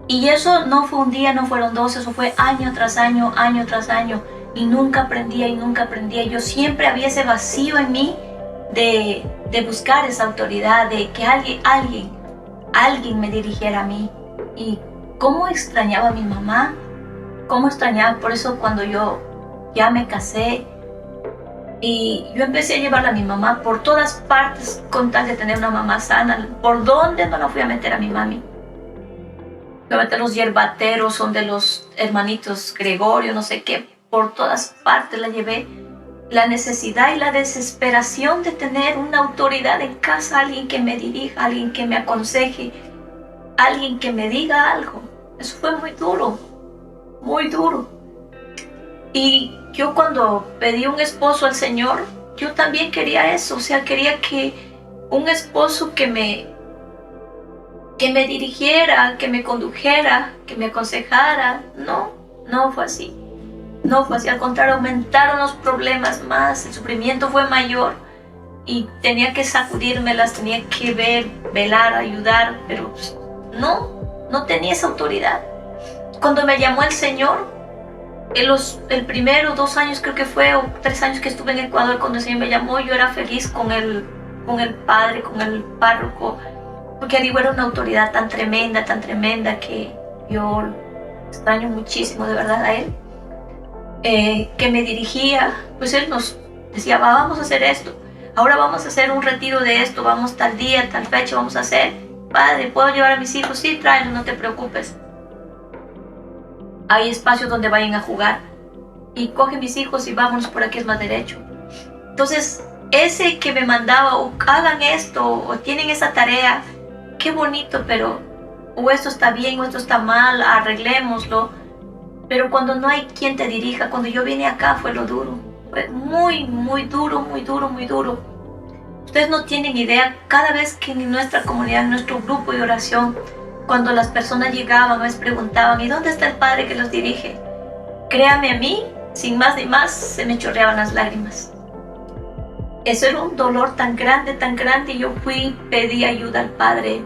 [SPEAKER 1] Y eso no fue un día, no fueron dos, eso fue año tras año, y nunca aprendía. Yo siempre había ese vacío en mí de buscar esa autoridad, de que alguien me dirigiera a mí. Y cómo extrañaba a mi mamá, cómo extrañaba. Por eso cuando yo ya me casé y yo empecé a llevarla a mi mamá por todas partes con tal de tener una mamá sana, ¿por dónde no la fui a meter a mi mami? Fui a meter los hierbateros, son de los hermanitos Gregorio, no sé qué, por todas partes la llevé. La necesidad y la desesperación de tener una autoridad en casa, alguien que me dirija, alguien que me aconseje, alguien que me diga algo. Eso fue muy duro. Y yo cuando pedí un esposo al Señor, yo también quería eso, o sea, quería que un esposo que me dirigiera, que me condujera, que me aconsejara. No fue así. Al contrario, aumentaron los problemas más, el sufrimiento fue mayor y tenía que sacudírmelas, tenía que velar, ayudar, pero no tenía esa autoridad. Cuando me llamó el Señor, el primero 2 años creo que fue, o 3 años que estuve en Ecuador, cuando el Señor me llamó, yo era feliz con el padre, con el párroco, porque digo, era una autoridad tan tremenda que yo extraño muchísimo de verdad a él, que me dirigía. Pues él nos decía, vamos a hacer esto, ahora vamos a hacer un retiro de esto, vamos tal día, tal fecha, vamos a hacer. Padre, ¿puedo llevar a mis hijos? Sí, tráelos, no te preocupes. Hay espacios donde vayan a jugar. Y coge mis hijos y vámonos, por aquí es más derecho. Entonces, ese que me mandaba, o hagan esto, o tienen esa tarea, qué bonito, pero o esto está bien, o esto está mal, arreglémoslo. Pero cuando no hay quien te dirija, cuando yo vine acá fue lo duro. Fue muy duro. Ustedes no tienen idea, cada vez que en nuestra comunidad, en nuestro grupo de oración, cuando las personas llegaban, les preguntaban, ¿y dónde está el Padre que los dirige? Créame, a mí, sin más ni más, se me chorreaban las lágrimas. Eso era un dolor tan grande, y yo pedí ayuda al Padre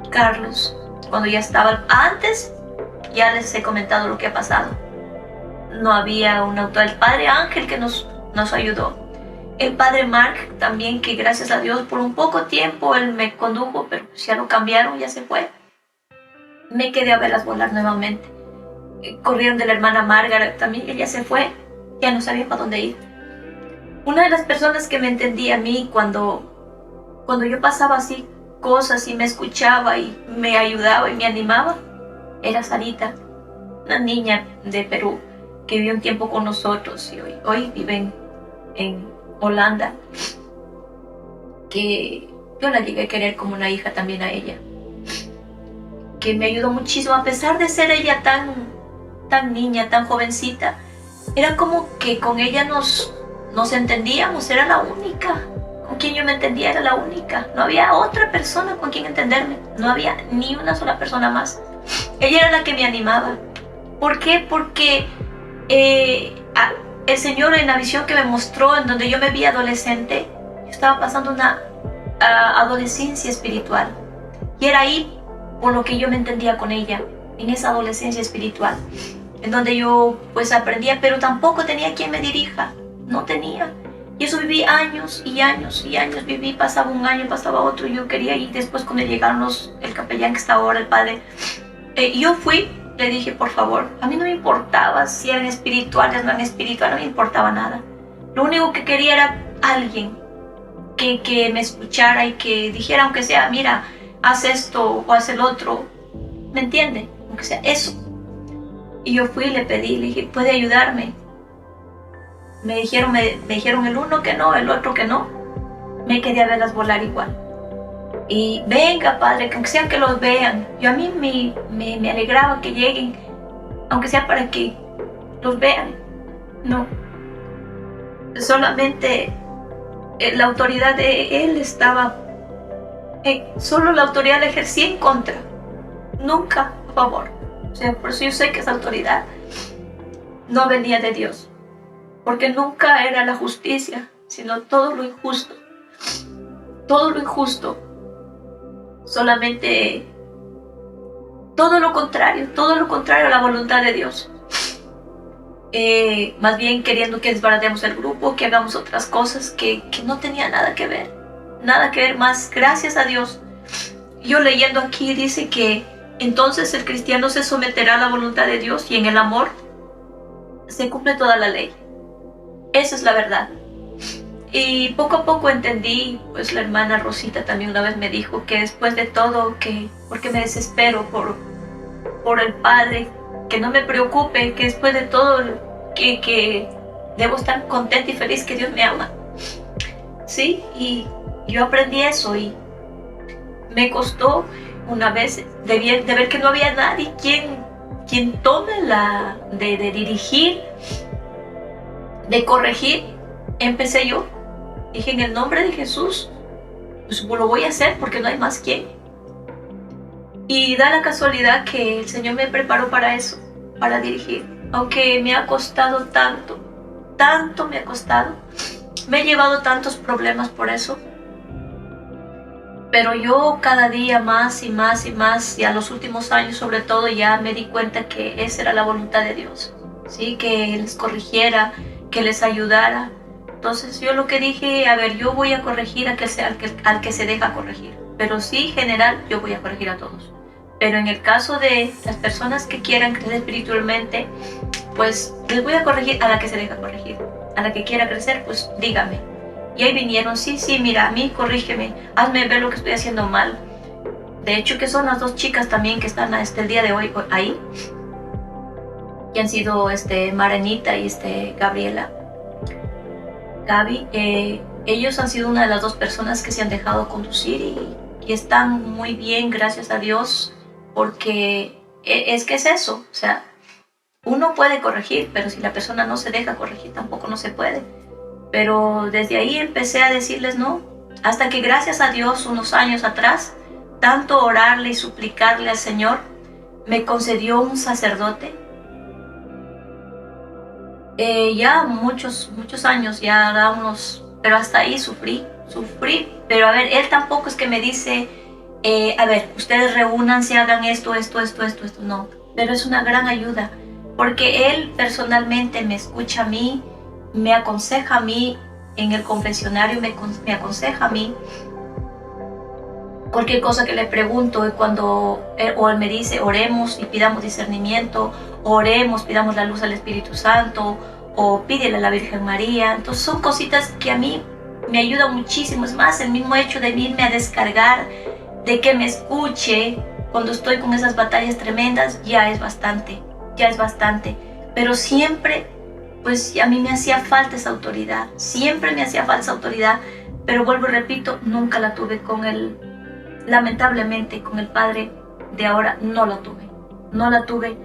[SPEAKER 1] Carlos. Cuando ya estaba, antes, ya les he comentado lo que ha pasado. No había un autor, el Padre Ángel que nos ayudó. El padre Mark también, que gracias a Dios por un poco tiempo él me condujo, pero pues ya lo cambiaron, ya se fue. Me quedé a verlas volar nuevamente. Corrieron de la hermana Margaret también, ella se fue, ya no sabía para dónde ir. Una de las personas que me entendía a mí cuando yo pasaba así cosas y me escuchaba y me ayudaba y me animaba, era Sarita, una niña de Perú que vivió un tiempo con nosotros y hoy vive en Holanda, que yo la llegué a querer como una hija también a ella, que me ayudó muchísimo a pesar de ser ella tan niña, tan jovencita. Era como que con ella nos entendíamos, era la única con quien yo me entendía, era la única. No había otra persona con quien entenderme, no había ni una sola persona más. Ella era la que me animaba. ¿Por qué? Porque el Señor en la visión que me mostró, en donde yo me vi adolescente, yo estaba pasando una adolescencia espiritual. Y era ahí por lo que yo me entendía con ella, en esa adolescencia espiritual, en donde yo pues aprendía, pero tampoco tenía quien me dirija, no tenía. Y eso viví años y años y años, viví, pasaba un año, pasaba otro, yo quería ir. Después cuando llegaron el capellán que está ahora, el padre, yo fui, le dije, por favor, a mí no me importaba si eran espirituales, no eran espirituales, no me importaba nada. Lo único que quería era alguien que me escuchara y que dijera, aunque sea, mira, haz esto o haz el otro, ¿me entiende? Aunque sea eso. Y yo fui y le pedí, le dije, ¿puede ayudarme? Me dijeron el uno que no, el otro que no. Me quería verlas volar igual. Y venga, padre, que aunque sea que los vean. Yo a mí me alegraba que lleguen, aunque sea para que los vean. No. Solamente la autoridad de él estaba, solo la autoridad la ejercía en contra, nunca a favor. O sea, por eso yo sé que esa autoridad no venía de Dios, porque nunca era la justicia, sino todo lo injusto. Todo lo injusto. Solamente todo lo contrario a la voluntad de Dios. Más bien queriendo que desbaratemos el grupo, que hagamos otras cosas que no tenía nada que ver más. Gracias a Dios, yo leyendo aquí dice que entonces el cristiano se someterá a la voluntad de Dios y en el amor se cumple toda la ley. Esa es la verdad. Y poco a poco entendí, pues la hermana Rosita también una vez me dijo que después de todo, porque me desespero por el Padre, que no me preocupe, que después de todo, que debo estar contenta y feliz, que Dios me ama. Sí, y yo aprendí eso y me costó una vez de ver que no había nadie quien tome de dirigir, de corregir. Empecé yo. Dije, en el nombre de Jesús, pues lo voy a hacer porque no hay más quien. Y da la casualidad que el Señor me preparó para eso, para dirigir. Aunque me ha costado tanto me ha costado. Me he llevado tantos problemas por eso. Pero yo cada día más y más y más, y a los últimos años sobre todo, ya me di cuenta que esa era la voluntad de Dios. ¿Sí? Que les corrigiera, que les ayudara. Entonces yo lo que dije, a ver, yo voy a corregir al que se deja corregir. Pero sí, general, yo voy a corregir a todos. Pero en el caso de las personas que quieran crecer espiritualmente, pues les voy a corregir a la que se deja corregir. A la que quiera crecer, pues dígame. Y ahí vinieron, sí, mira, a mí corrígeme, hazme ver lo que estoy haciendo mal. De hecho, que son las dos chicas también que están hasta el día de hoy ahí. Que han sido Marenita y Gabriela. Gaby, ellos han sido una de las dos personas que se han dejado conducir y están muy bien, gracias a Dios, porque es que es eso, o sea, uno puede corregir, pero si la persona no se deja corregir, tampoco no se puede. Pero desde ahí empecé a decirles no, hasta que gracias a Dios, unos años atrás, tanto orarle y suplicarle al Señor, me concedió un sacerdote. Ya muchos años, ya da unos, pero hasta ahí sufrí, pero a ver, él tampoco es que me dice, a ver, ustedes reúnanse, hagan esto, no, pero es una gran ayuda, porque él personalmente me escucha a mí, me aconseja a mí, en el confesionario me aconseja a mí. Cualquier cosa que le pregunto, o él me dice, oremos y pidamos discernimiento, oremos, pidamos la luz al Espíritu Santo, o pídele a la Virgen María. Entonces son cositas que a mí me ayudan muchísimo. Es más, el mismo hecho de irme a descargar, de que me escuche cuando estoy con esas batallas tremendas, ya es bastante. Pero siempre, pues a mí me hacía falta esa autoridad, siempre me hacía falta esa autoridad, pero vuelvo y repito, nunca la tuve con él. Lamentablemente con el padre de ahora no la tuve,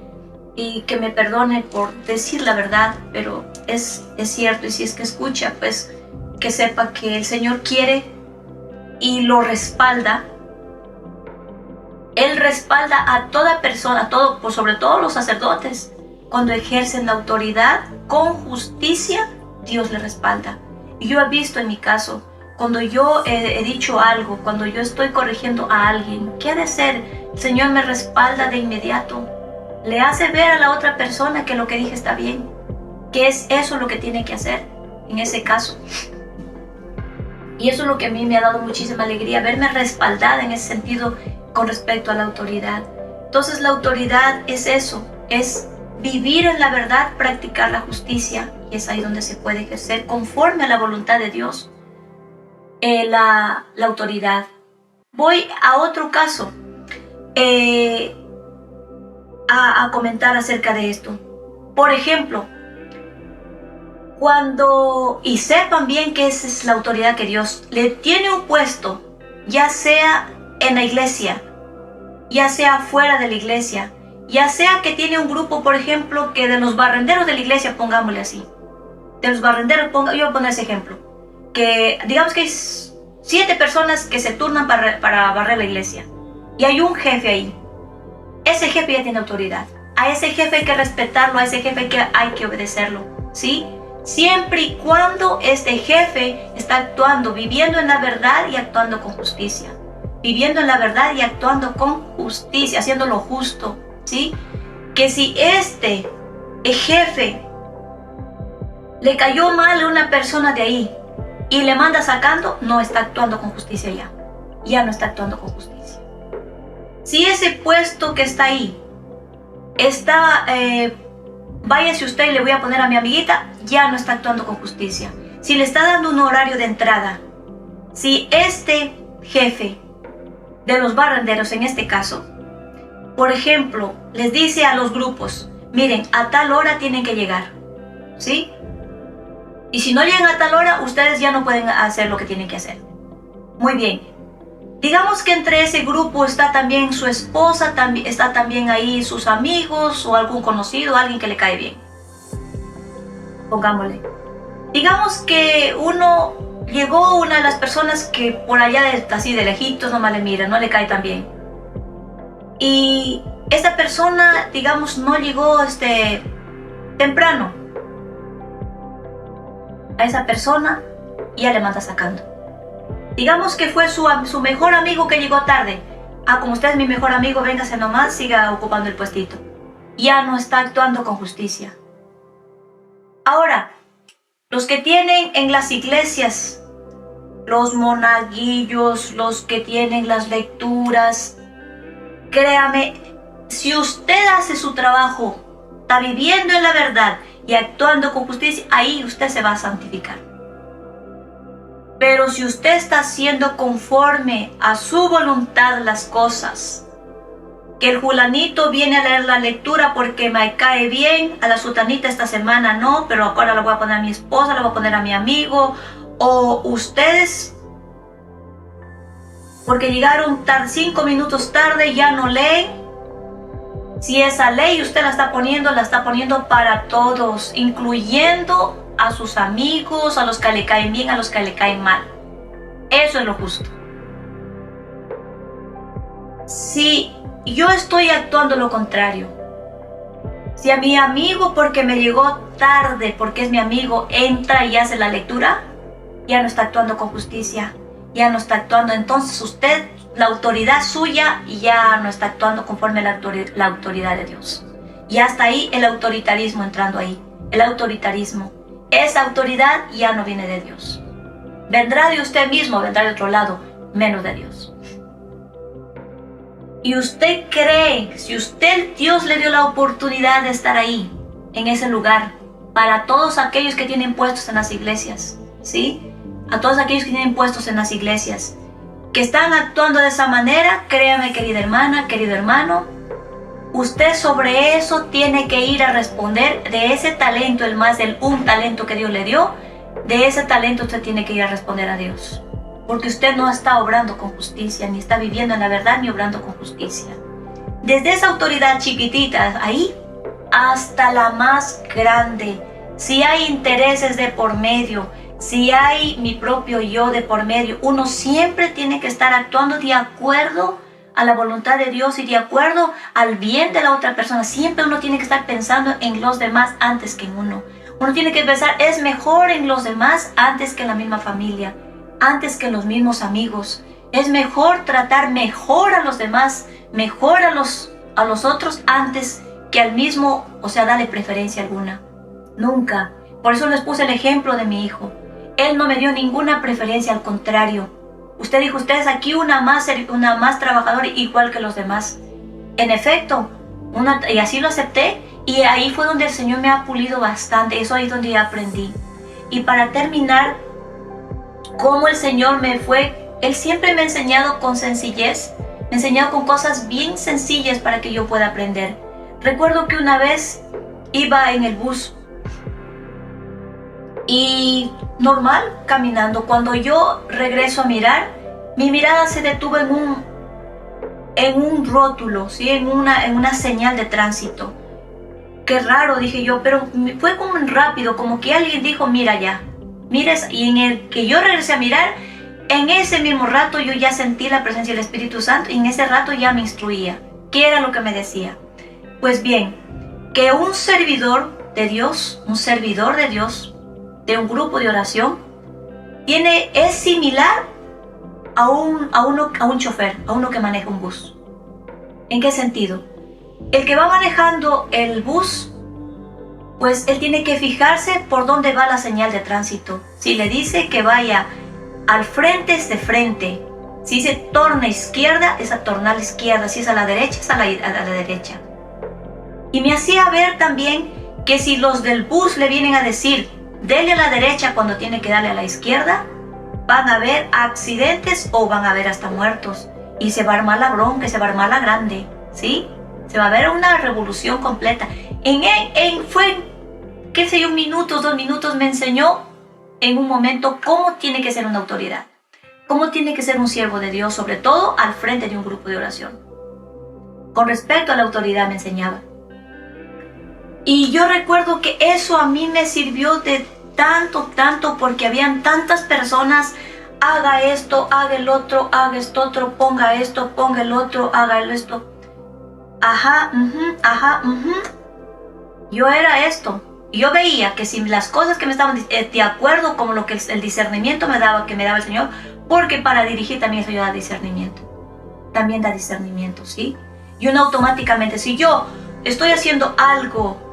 [SPEAKER 1] y que me perdone por decir la verdad, pero es cierto. Y si es que escucha, pues que sepa que el Señor quiere y lo respalda. Él respalda a toda persona, sobre todo los sacerdotes, cuando ejercen la autoridad con justicia. Dios le respalda. Y yo he visto en mi caso, cuando yo he dicho algo, cuando yo estoy corrigiendo a alguien, ¿qué ha de hacer? El Señor me respalda de inmediato. Le hace ver a la otra persona que lo que dije está bien, que es eso lo que tiene que hacer en ese caso. Y eso es lo que a mí me ha dado muchísima alegría, verme respaldada en ese sentido con respecto a la autoridad. Entonces la autoridad es eso, es vivir en la verdad, practicar la justicia, y es ahí donde se puede ejercer conforme a la voluntad de Dios. La autoridad. Voy a otro caso a comentar acerca de esto. Por ejemplo, y sepan bien que esa es la autoridad que Dios le tiene un puesto, ya sea en la iglesia, ya sea fuera de la iglesia, ya sea que tiene un grupo, por ejemplo, que de los barrenderos de la iglesia, pongámosle así, de los barrenderos, yo voy a poner ese ejemplo, que digamos que hay 7 personas que se turnan para barrer la iglesia, y hay un jefe ahí. Ese jefe ya tiene autoridad. A ese jefe hay que respetarlo, a ese jefe hay que obedecerlo, ¿sí? Siempre y cuando este jefe está actuando, viviendo en la verdad y actuando con justicia. Viviendo en la verdad y actuando con justicia, haciendo lo justo, ¿sí? Que si este jefe le cayó mal a una persona de ahí y le manda sacando, no está actuando con justicia ya no está actuando con justicia. Si ese puesto que está ahí está, váyase usted y le voy a poner a mi amiguita, ya no está actuando con justicia. Si le está dando un horario de entrada, si este jefe de los barrenderos en este caso, por ejemplo, les dice a los grupos, miren, a tal hora tienen que llegar, ¿sí? Y si no llegan a tal hora, ustedes ya no pueden hacer lo que tienen que hacer. Muy bien. Digamos que entre ese grupo está también su esposa, está también ahí sus amigos o algún conocido, alguien que le cae bien. Pongámosle. Digamos que llegó una de las personas que por allá así de lejitos nomás le mira, no le cae tan bien. Y esta persona, digamos, no llegó temprano. A esa persona ya le manda sacando. Digamos que fue su mejor amigo que llegó tarde. Como usted es mi mejor amigo, véngase nomás, siga ocupando el puestito. Ya no está actuando con justicia. Ahora, los que tienen en las iglesias, los monaguillos, los que tienen las lecturas, créame, si usted hace su trabajo, está viviendo en la verdad y actuando con justicia, ahí usted se va a santificar. Pero si usted está haciendo conforme a su voluntad las cosas, que el fulanito viene a leer la lectura porque me cae bien, a la sutanita esta semana no, pero ahora la voy a poner a mi esposa, la voy a poner a mi amigo, o ustedes, porque llegaron 5 minutos tarde, ya no leen. Si esa ley usted la está poniendo para todos, incluyendo a sus amigos, a los que le caen bien, a los que le caen mal. Eso es lo justo. Si yo estoy actuando lo contrario, si a mi amigo, porque me llegó tarde, porque es mi amigo, entra y hace la lectura, ya no está actuando con justicia, ya no está actuando. Entonces usted, la autoridad suya, ya no está actuando conforme a la autoridad de Dios. Y hasta ahí el autoritarismo entrando ahí, el autoritarismo. esa autoridad ya no viene de Dios. Vendrá de usted mismo, vendrá de otro lado, menos de Dios. Y usted cree, si usted, Dios le dio la oportunidad de estar ahí, en ese lugar, para todos aquellos que tienen puestos en las iglesias, ¿sí? A todos aquellos que tienen puestos en las iglesias, que están actuando de esa manera, créame, querida hermana, querido hermano, usted sobre eso tiene que ir a responder de ese talento, el más del un talento que Dios le dio, de ese talento usted tiene que ir a responder a Dios. Porque usted no está obrando con justicia, ni está viviendo en la verdad, ni obrando con justicia. Desde esa autoridad chiquitita, ahí, hasta la más grande. Si hay intereses de por medio, si hay mi propio yo de por medio, uno siempre tiene que estar actuando de acuerdo a la voluntad de Dios y de acuerdo al bien de la otra persona. Siempre uno tiene que estar pensando en los demás antes que en uno. Uno tiene que pensar, es mejor en los demás antes que en la misma familia, antes que en los mismos amigos. Es mejor tratar mejor a los demás, mejor a los otros antes que al mismo, o sea, darle preferencia alguna. Nunca. Por eso les puse el ejemplo de mi hijo. Él no me dio ninguna preferencia, al contrario. Usted dijo, usted es aquí una más trabajadora igual que los demás. En efecto, y así lo acepté, y ahí fue donde el Señor me ha pulido bastante. Eso ahí es donde ya aprendí. Y para terminar, cómo el Señor Él siempre me ha enseñado con sencillez, me ha enseñado con cosas bien sencillas para que yo pueda aprender. Recuerdo que una vez iba en el bus y normal, caminando, cuando yo regreso a mirar, mi mirada se detuvo en un rótulo, ¿sí? en una señal de tránsito. Qué raro, dije yo, pero fue como rápido, como que alguien dijo, mira ya, mires, y en el que yo regresé a mirar, en ese mismo rato yo ya sentí la presencia del Espíritu Santo y en ese rato ya me instruía. ¿Qué era lo que me decía? Pues bien, que un servidor de Dios, de un grupo de oración, es similar a un chofer, a uno que maneja un bus. ¿En qué sentido? El que va manejando el bus, pues él tiene que fijarse por dónde va la señal de tránsito. Si le dice que vaya al frente, es de frente. Si se torna a izquierda, es a tornar a la izquierda. Si es a la derecha, es a la derecha. Y me hacía ver también que si los del bus le vienen a decir, dele a la derecha cuando tiene que darle a la izquierda, van a haber accidentes o van a haber hasta muertos. Y se va a armar la bronca, se va a armar la grande, ¿sí? Se va a ver una revolución completa. Fue, qué sé yo, 1 minuto, 2 minutos, me enseñó en un momento cómo tiene que ser una autoridad. Cómo tiene que ser un siervo de Dios, sobre todo al frente de un grupo de oración. Con respecto a la autoridad me enseñaba. Y yo recuerdo que eso a mí me sirvió de tanto, porque habían tantas personas, haga esto, haga el otro, haga esto otro, ponga esto, ponga el otro, haga esto. Ajá. Yo era esto. Yo veía que si las cosas que me estaban de acuerdo con lo que el discernimiento que me daba el Señor, porque para dirigir también eso da discernimiento. También da discernimiento, ¿sí? Y uno automáticamente, si yo estoy haciendo algo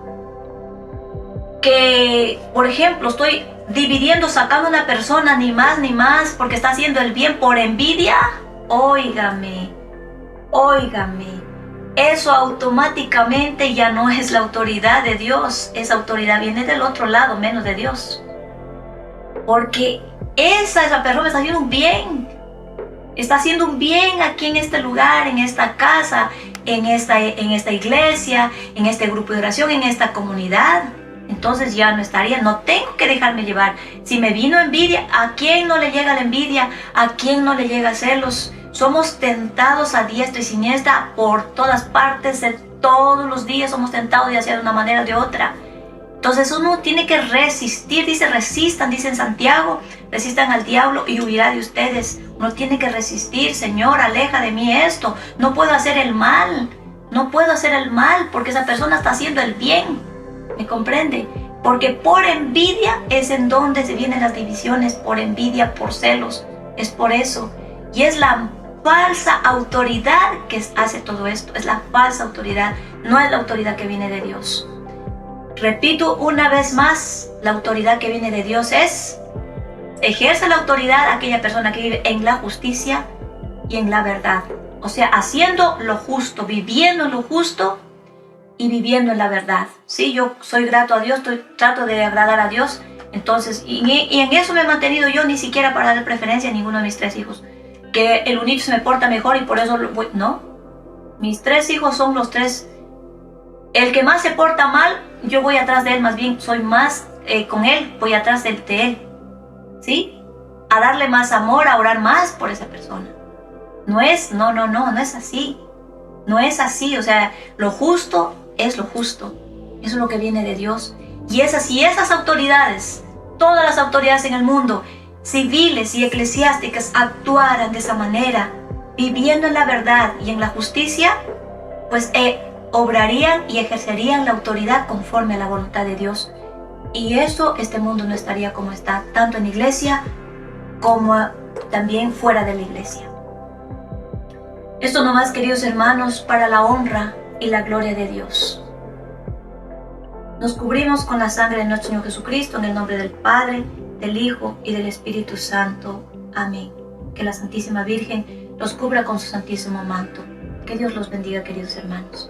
[SPEAKER 1] que, por ejemplo, estoy dividiendo, sacando a una persona, ni más, porque está haciendo el bien por envidia, óigame, eso automáticamente ya no es la autoridad de Dios. Esa autoridad viene del otro lado, menos de Dios. Porque esa persona está haciendo un bien. Está haciendo un bien aquí en este lugar, en esta casa, en esta iglesia, en este grupo de oración, en esta comunidad. Entonces ya no tengo que dejarme llevar. Si me vino envidia, ¿a quién no le llega la envidia? ¿A quién no le llega celos? Somos tentados a diestra y siniestra por todas partes, todos los días somos tentados de hacer de una manera o de otra. Entonces uno tiene que resistir, resistan, dice en Santiago, resistan al diablo y huirá de ustedes. Uno tiene que resistir, Señor, aleja de mí esto, no puedo hacer el mal porque esa persona está haciendo el bien, ¿me comprende? Porque por envidia es en donde se vienen las divisiones, por envidia, por celos, es por eso. Y es la falsa autoridad que hace todo esto, es la falsa autoridad, no es la autoridad que viene de Dios. Repito una vez más, la autoridad que viene de Dios ejerce la autoridad aquella persona que vive en la justicia y en la verdad. O sea, haciendo lo justo, viviendo lo justo y viviendo en la verdad. Sí, yo soy grato a Dios, trato de agradar a Dios. Entonces, y en eso me he mantenido yo, ni siquiera para dar preferencia a ninguno de mis 3 hijos. Que el unito se me porta mejor y por eso no. Mis 3 hijos son los 3. El que más se porta mal, yo voy atrás de él, más bien soy más con él, voy atrás de él. ¿Sí? A darle más amor, a orar más por esa persona. No es así. No es así, o sea, lo justo es lo justo. Eso es lo que viene de Dios. Y esas autoridades, todas las autoridades en el mundo, civiles y eclesiásticas, actuaran de esa manera, viviendo en la verdad y en la justicia, pues obrarían y ejercerían la autoridad conforme a la voluntad de Dios. Y eso, este mundo no estaría como está, tanto en la iglesia como también fuera de la iglesia. Esto nomás, queridos hermanos, para la honra y la gloria de Dios. Nos cubrimos con la sangre de nuestro Señor Jesucristo, en el nombre del Padre, del Hijo y del Espíritu Santo. Amén. Que la Santísima Virgen los cubra con su santísimo manto. Que Dios los bendiga, queridos hermanos.